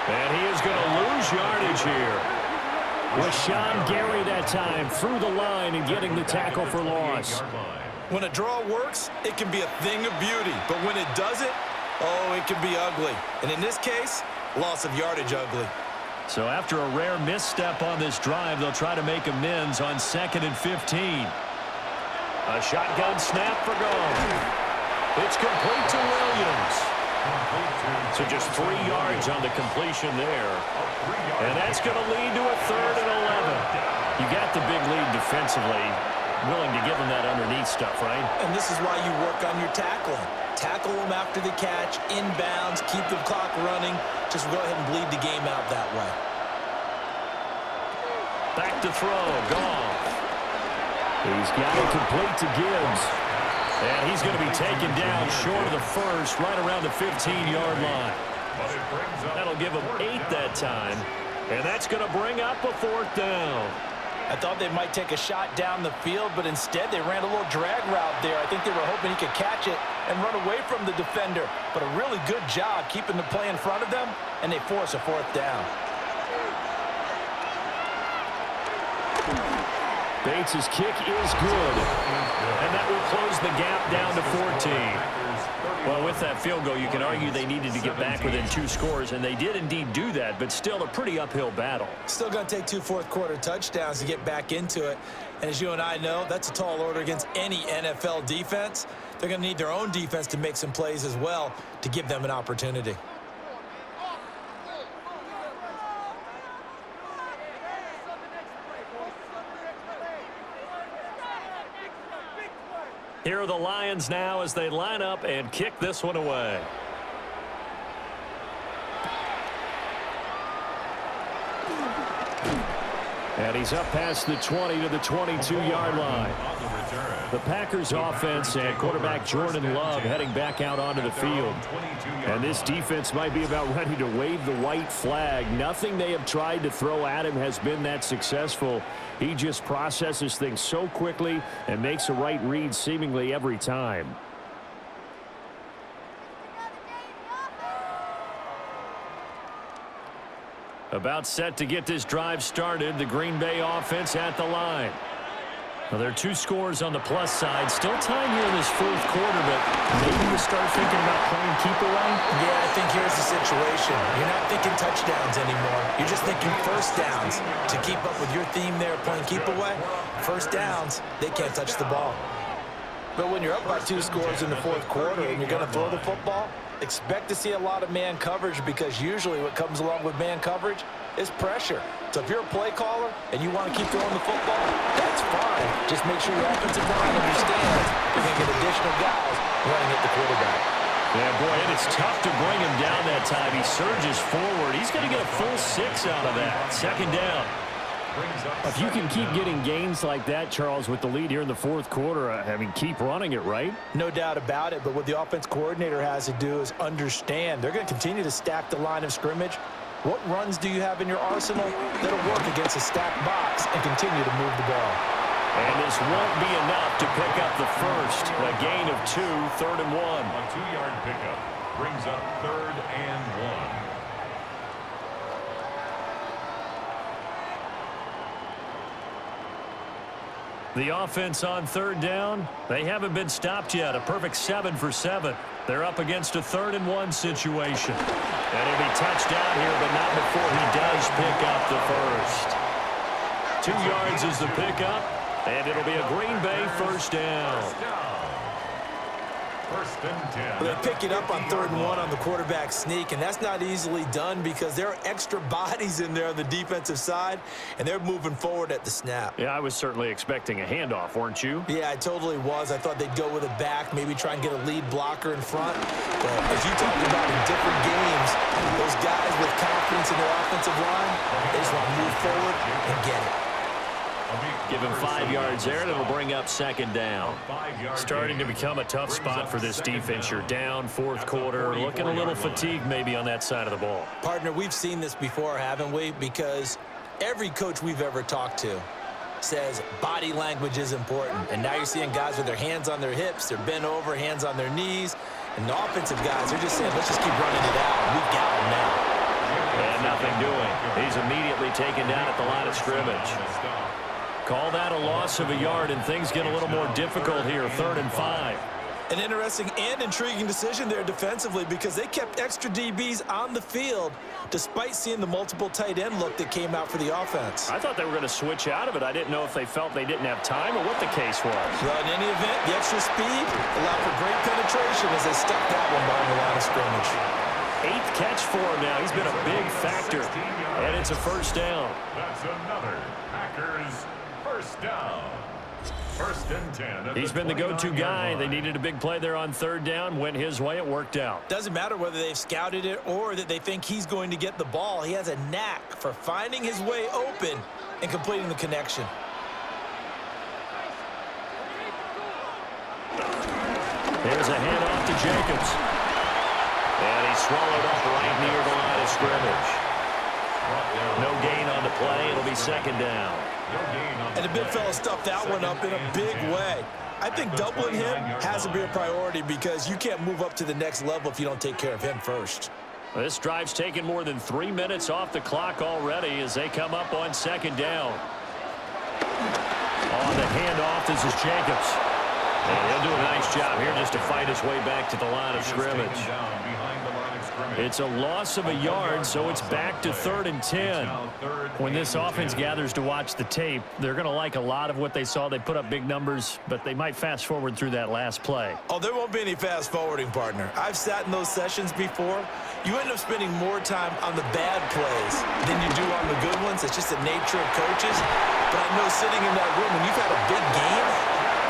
And he is going to lose yardage here. Rashawn Gary that time through the line and getting the tackle for loss. When a draw works, it can be a thing of beauty, but when it doesn't, oh, it can be ugly. And in this case, loss of yardage ugly. So after a rare misstep on this drive, they'll try to make amends on 2nd and 15. A shotgun snap for Goff. It's complete to Williams. So just 3 yards on the completion there. And that's going to lead to a 3rd and 11. You got the big lead defensively. Willing to give them that underneath stuff, right? And this is why you work on your tackling. Tackle them after the catch, inbounds, keep the clock running. Just go ahead and bleed the game out that way. Back to throw, Goff. He's got it complete to Gibbs. And he's going to be taken down short of the first, right around the 15-yard line. That'll give him 8 that time. And that's going to bring up a 4th down. I thought they might take a shot down the field, but instead they ran a little drag route there. I think they were hoping he could catch it and run away from the defender. But a really good job keeping the play in front of them, and they force a 4th down. Bates' kick is good. And that will close the gap down to 14. Well, with that field goal, you can argue they needed to get back within 2 scores, and they did indeed do that, but still a pretty uphill battle. Still going to take 2 fourth-quarter touchdowns to get back into it. And as you and I know, that's a tall order against any NFL defense. They're going to need their own defense to make some plays as well to give them an opportunity. Here are the Lions now as they line up and kick this one away. And he's up past the 20 to the 22-yard line. The Packers offense and quarterback Jordan Love heading back out onto the field. And this defense might be about ready to wave the white flag. Nothing they have tried to throw at him has been that successful. He just processes things so quickly and makes a right read seemingly every time. About set to get this drive started. The Green Bay offense at the line. Well, there are 2 scores on the plus side. Still time here in this fourth quarter, but maybe you start thinking about playing keep away? Yeah, I think here's the situation. You're not thinking touchdowns anymore. You're just thinking first downs. To keep up with your theme there, playing keep away, first downs, they can't touch the ball. But when you're up by 2 scores in the fourth quarter and you're going to throw the football, expect to see a lot of man coverage, because usually what comes along with man coverage is pressure. So if you're a play caller and you want to keep throwing the football, that's fine. Just make sure your offensive line understands you're going to get additional guys running at the quarterback. Yeah, boy, and it's tough to bring him down that time. He surges forward. He's going to get a full 6 out of that. Second down. If you can keep getting gains like that, Charles, with the lead here in the fourth quarter, I mean, keep running it, right? No doubt about it, but what the offense coordinator has to do is understand they're going to continue to stack the line of scrimmage. What runs do you have in your arsenal that'll work against a stacked box and continue to move the ball? And this won't be enough to pick up the first. A gain of 2, 3rd and 1. A 2-yard pickup brings up 3rd and 1. The offense on 3rd down, they haven't been stopped yet. A perfect 7 for 7. They're up against a 3rd and 1 situation. And he'll be touched down here, but not before he does pick up the first. 2 yards is the pickup, and it'll be a Green Bay first down. First and 10. They pick it up on 3rd and 1 on the quarterback sneak, and that's not easily done because there are extra bodies in there on the defensive side, and they're moving forward at the snap. Yeah, I was certainly expecting a handoff, weren't you? Yeah, I totally was. I thought they'd go with a back, maybe try and get a lead blocker in front. But as you talked about in different games, those guys with confidence in their offensive line, they just want to move forward and get it. Give him 5 yards there, and it'll bring up 2nd down. Starting to become a tough spot for this defense. You're down, fourth quarter, looking a little fatigued maybe on that side of the ball. Partner, we've seen this before, haven't we? Because every coach we've ever talked to says body language is important. And now you're seeing guys with their hands on their hips, they're bent over, hands on their knees. And the offensive guys, they're just saying, let's just keep running it out. We've got them now. And nothing doing. He's immediately taken down at the line of scrimmage. Call that a loss of a yard, and things get a little more difficult here, 3rd and 5. An interesting and intriguing decision there defensively because they kept extra DBs on the field despite seeing the multiple tight end look that came out for the offense. I thought they were going to switch out of it. I didn't know if they felt they didn't have time or what the case was. Well, in any event, the extra speed allowed for great penetration as they stuck that one behind the line of scrimmage. 8th catch for him now. He's been a big factor, and it's a first down. That's another Packers first down. First and 10. He's been the go-to guy. They needed a big play there on 3rd down. Went his way. It worked out. Doesn't matter whether they've scouted it or that they think he's going to get the ball. He has a knack for finding his way open and completing the connection. There's a handoff to Jacobs. And he's swallowed up right near the line of scrimmage. No gain on the play. It'll be 2nd down. And the big fella stuffed that one up in a big way. I think doubling him has to be a priority because you can't move up to the next level if you don't take care of him first. This drive's taken more than 3 minutes off the clock already as they come up on 2nd down. On the handoff, this is Jacobs. And he'll do a nice job here just to fight his way back to the line of scrimmage. It's a loss of a yard, so it's back to 3rd and 10. When this offense gathers to watch the tape, they're going to like a lot of what they saw. They put up big numbers, but they might fast forward through that last play. Oh, there won't be any fast forwarding, partner. I've sat in those sessions before. You end up spending more time on the bad plays than you do on the good ones. It's just the nature of coaches. But I know sitting in that room, when you've had a big game,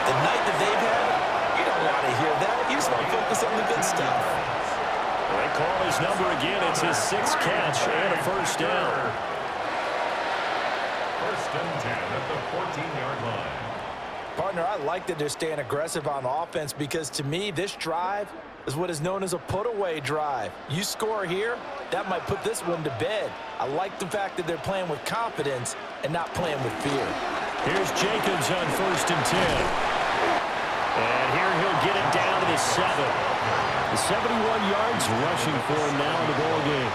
the night that they've had, you don't want to hear that. You just want to focus on the good stuff. They call his number again. It's his 6th catch and a first down. First and 10 at the 14-yard line. Partner, I like that they're staying aggressive on offense because to me, this drive is what is known as a put-away drive. You score here, that might put this one to bed. I like the fact that they're playing with confidence and not playing with fear. Here's Jacobs on 1st and 10. And here he'll get it down to the 7. The 71 yards rushing for him now in the ball game.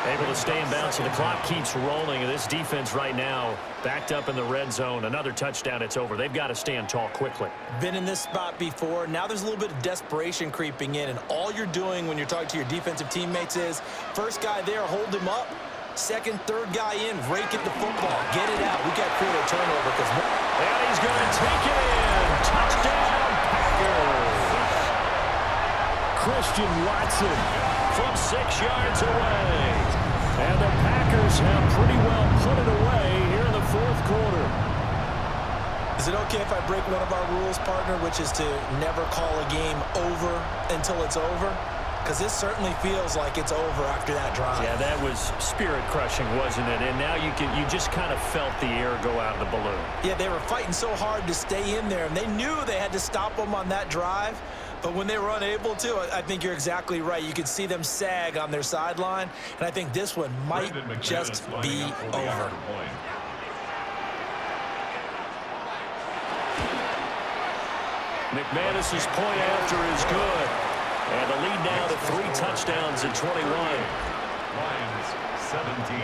Able to stay in bounds, so the clock keeps rolling. And this defense right now backed up in the red zone. Another touchdown, it's over. They've got to stand tall quickly. Been in this spot before. Now there's a little bit of desperation creeping in, and all you're doing when you're talking to your defensive teammates is first guy there, hold him up. Second, third guy in, rake at the football. Get it out. We got to create a turnover. And he's going to take it in. Touchdown, Packers. Christian Watson from 6 yards away. And the Packers have pretty well put it away here in the fourth quarter. Is it okay if I break one of our rules, partner, which is to never call a game over until it's over? Because this certainly feels like it's over after that drive. Yeah, that was spirit-crushing, wasn't it? And now you just kind of felt the air go out of the balloon. Yeah, they were fighting so hard to stay in there, and they knew they had to stop them on that drive. But when they were unable to, I think you're exactly right. You could see them sag on their sideline, and I think this one might just be over. McManus's point after is good. And the lead now to 3 touchdowns in 21. Lions 17.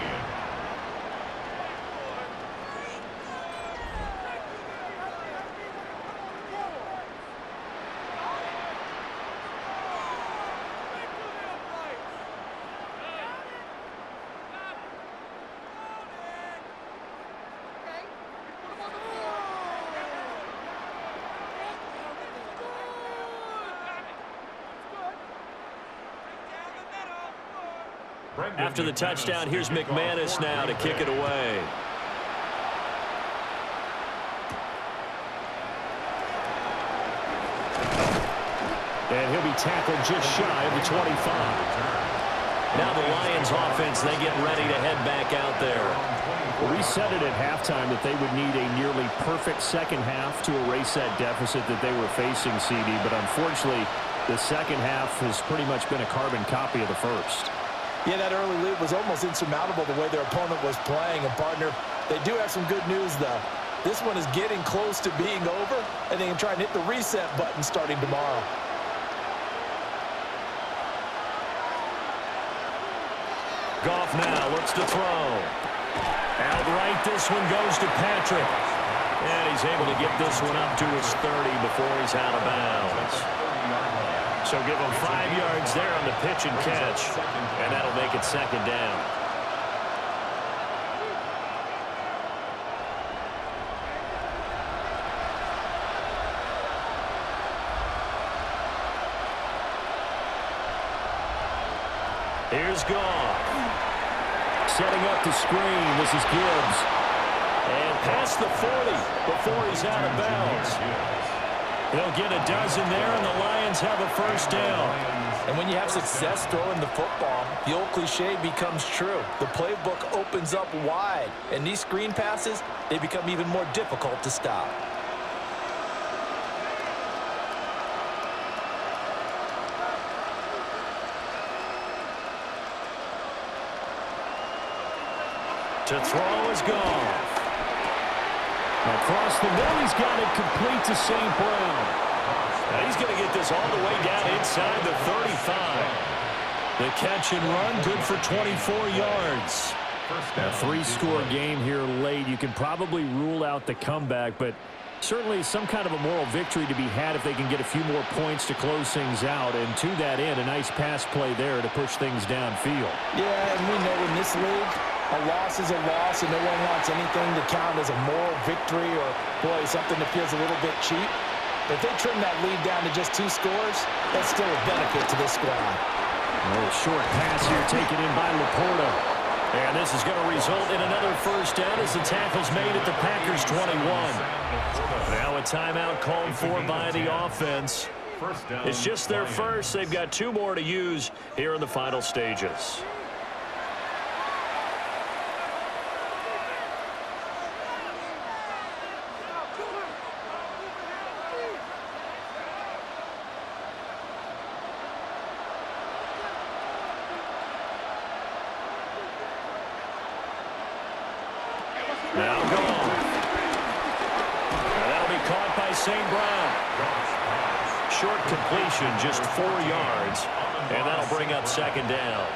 After the touchdown, here's McManus now to kick it away. And he'll be tackled just shy of the 25. Now the Lions offense, they get ready to head back out there. We said it at halftime that they would need a nearly perfect second half to erase that deficit that they were facing, CD. But unfortunately, the second half has pretty much been a carbon copy of the first. Yeah, that early lead was almost insurmountable the way their opponent was playing. And, partner, they do have some good news, though. This one is getting close to being over, and they can try and hit the reset button starting tomorrow. Goff now looks to throw. Outright, this one goes to Patrick. And he's able to get this one up to his 30 before he's out of bounds. So give him 5 yards there on the pitch and catch, and that'll make it second down. Here's Goff. Setting up the screen. This is Gibbs. And past the 40 before he's out of bounds. They'll get a dozen there, and the Lions have a first down. And when you have success throwing the football, the old cliche becomes true. The playbook opens up wide, and these screen passes, they become even more difficult to stop. To throw is Goff. Across the middle, he's got it complete to St. Brown. Now he's going to get this all the way down inside the 35. The catch and run, good for 24 yards. A 3-score game here late. You can probably rule out the comeback, but certainly some kind of a moral victory to be had if they can get a few more points to close things out. And to that end, a nice pass play there to push things downfield. Yeah, and we know in this league, a loss is a loss, and no one wants anything to count as a moral victory or, boy, something that feels a little bit cheap. But if they trim that lead down to just 2 scores, that's still a benefit to this squad. A short pass here taken in by Laporta. And this is going to result in another first down as the tackle's made at the Packers' 21. Now a timeout called for by the offense. It's just their first. They've got 2 more to use here in the final stages. Now Goff. That'll be caught by St. Brown. Short completion, just 4 yards, and that'll bring up second down.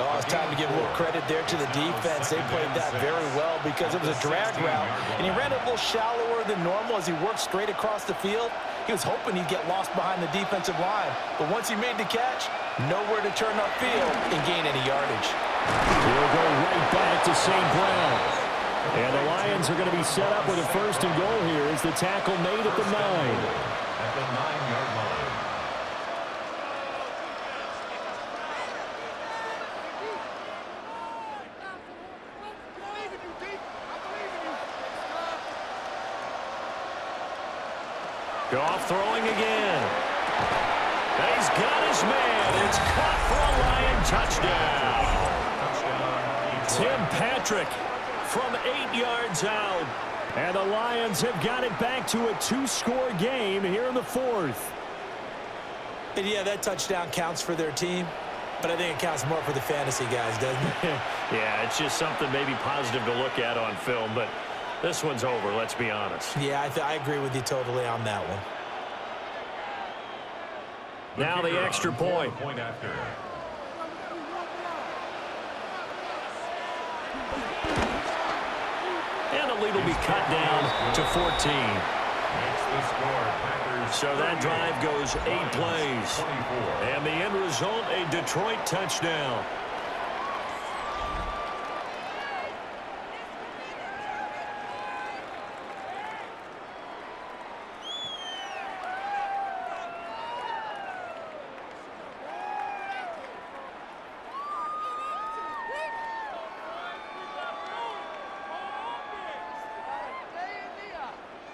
Oh, it's time to give a little credit there to the defense. They played that very well because it was a drag route, and he ran it a little shallower than normal as he worked straight across the field. He was hoping he'd get lost behind the defensive line, but once he made the catch, nowhere to turn upfield and gain any yardage. He'll go right back to St. Brown. And the Lions are going to be set up with a 1st and goal here as the tackle made at the 9. At the 9-yard line. Goff throwing again. He's got his man. It's caught for a Lion touchdown. Tim Patrick from 8 yards out. And the Lions have got it back to a 2-score game here in the 4th. And yeah, that touchdown counts for their team, but I think it counts more for the fantasy guys, doesn't it? Yeah, it's just something maybe positive to look at on film, but this one's over, let's be honest. Yeah, I agree with you totally on that one. Now the extra point. Point after. And the lead will be cut down to 14. Makes the score. Packers. So that drive goes 8 plays. 24. And the end result, a Detroit touchdown.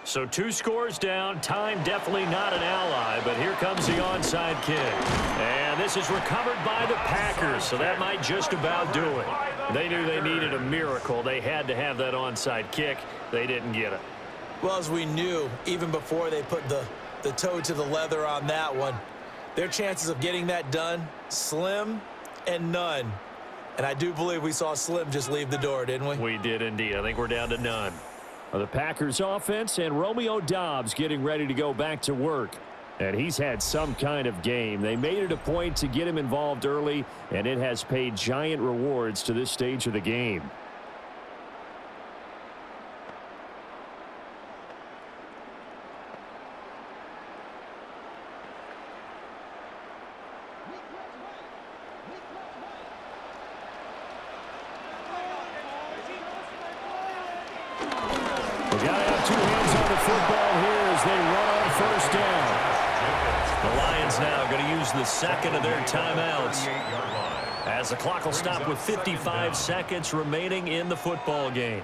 So 2 scores down. Time definitely not an ally, but here comes the onside kick. And this is recovered by the Packers, so that might just about do it. They knew they needed a miracle. They had to have that onside kick. They didn't get it. Well, as we knew, even before they put the toe to the leather on that one, their chances of getting that done, slim and none. And I do believe we saw Slim just leave the door, didn't we? We did indeed. I think we're down to none. The Packers offense and Romeo Doubs getting ready to go back to work. And he's had some kind of game. They made it a point to get him involved early, and it has paid giant rewards to this stage of the game. They got to have 2 hands on the football here as they run on 1st down. The Lions now going to use the 2nd of their timeouts as the clock will stop with 55 seconds remaining in the football game.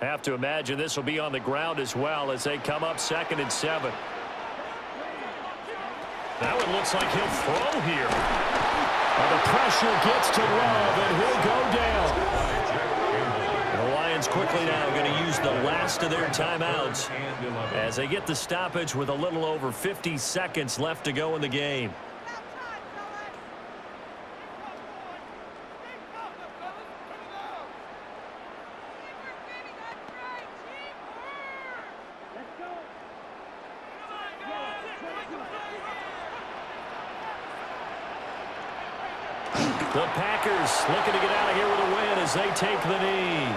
Have to imagine this will be on the ground as well as they come up 2nd and 7. That one looks like he'll throw here. And the pressure gets to Love, and he'll go down. The Lions quickly now going to use the last of their timeouts as they get the stoppage with a little over 50 seconds left to go in the game. The Packers looking to get out of here with a win as they take the knee.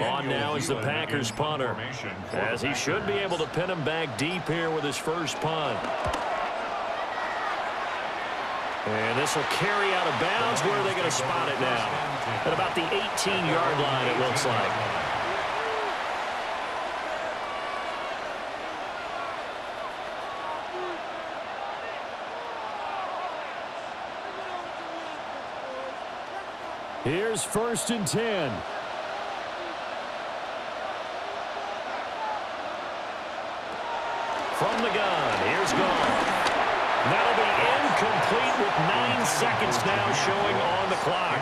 On now is the Packers punter, as he should be able to pin him back deep here with his first punt. And this will carry out of bounds. Where are they going to spot it now? At about the 18-yard line, it looks like. Here's 1st and 10. From the gun, here's Goff. That'll be incomplete with 9 seconds now showing on the clock.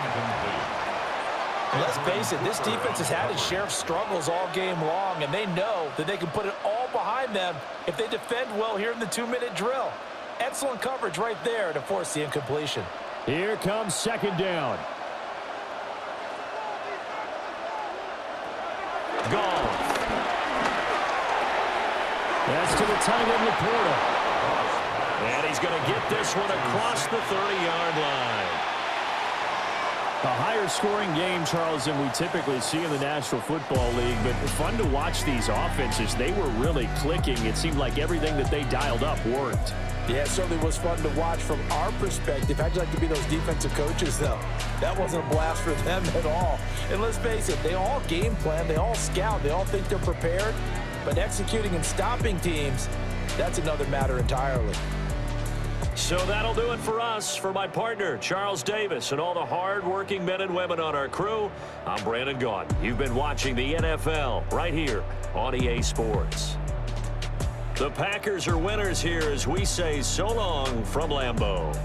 And let's face it, this defense has had its share of struggles all game long, and they know that they can put it all behind them if they defend well here in the 2-minute drill. Excellent coverage right there to force the incompletion. Here comes second down. Gone. That's to the tight end, Laporta. And he's going to get this one across the 30-yard line. A higher scoring game, Charles, than we typically see in the National Football League, but fun to watch these offenses. They were really clicking. It seemed like everything that they dialed up worked. Yeah, it certainly was fun to watch from our perspective. How'd you like to be those defensive coaches, though? That wasn't a blast for them at all. And let's face it, they all game plan, they all scout, they all think they're prepared. But executing and stopping teams, that's another matter entirely. So that'll do it for us. For my partner, Charles Davis, and all the hard-working men and women on our crew, I'm Brandon Gaudin. You've been watching the NFL right here on EA Sports. The Packers are winners here as we say so long from Lambeau.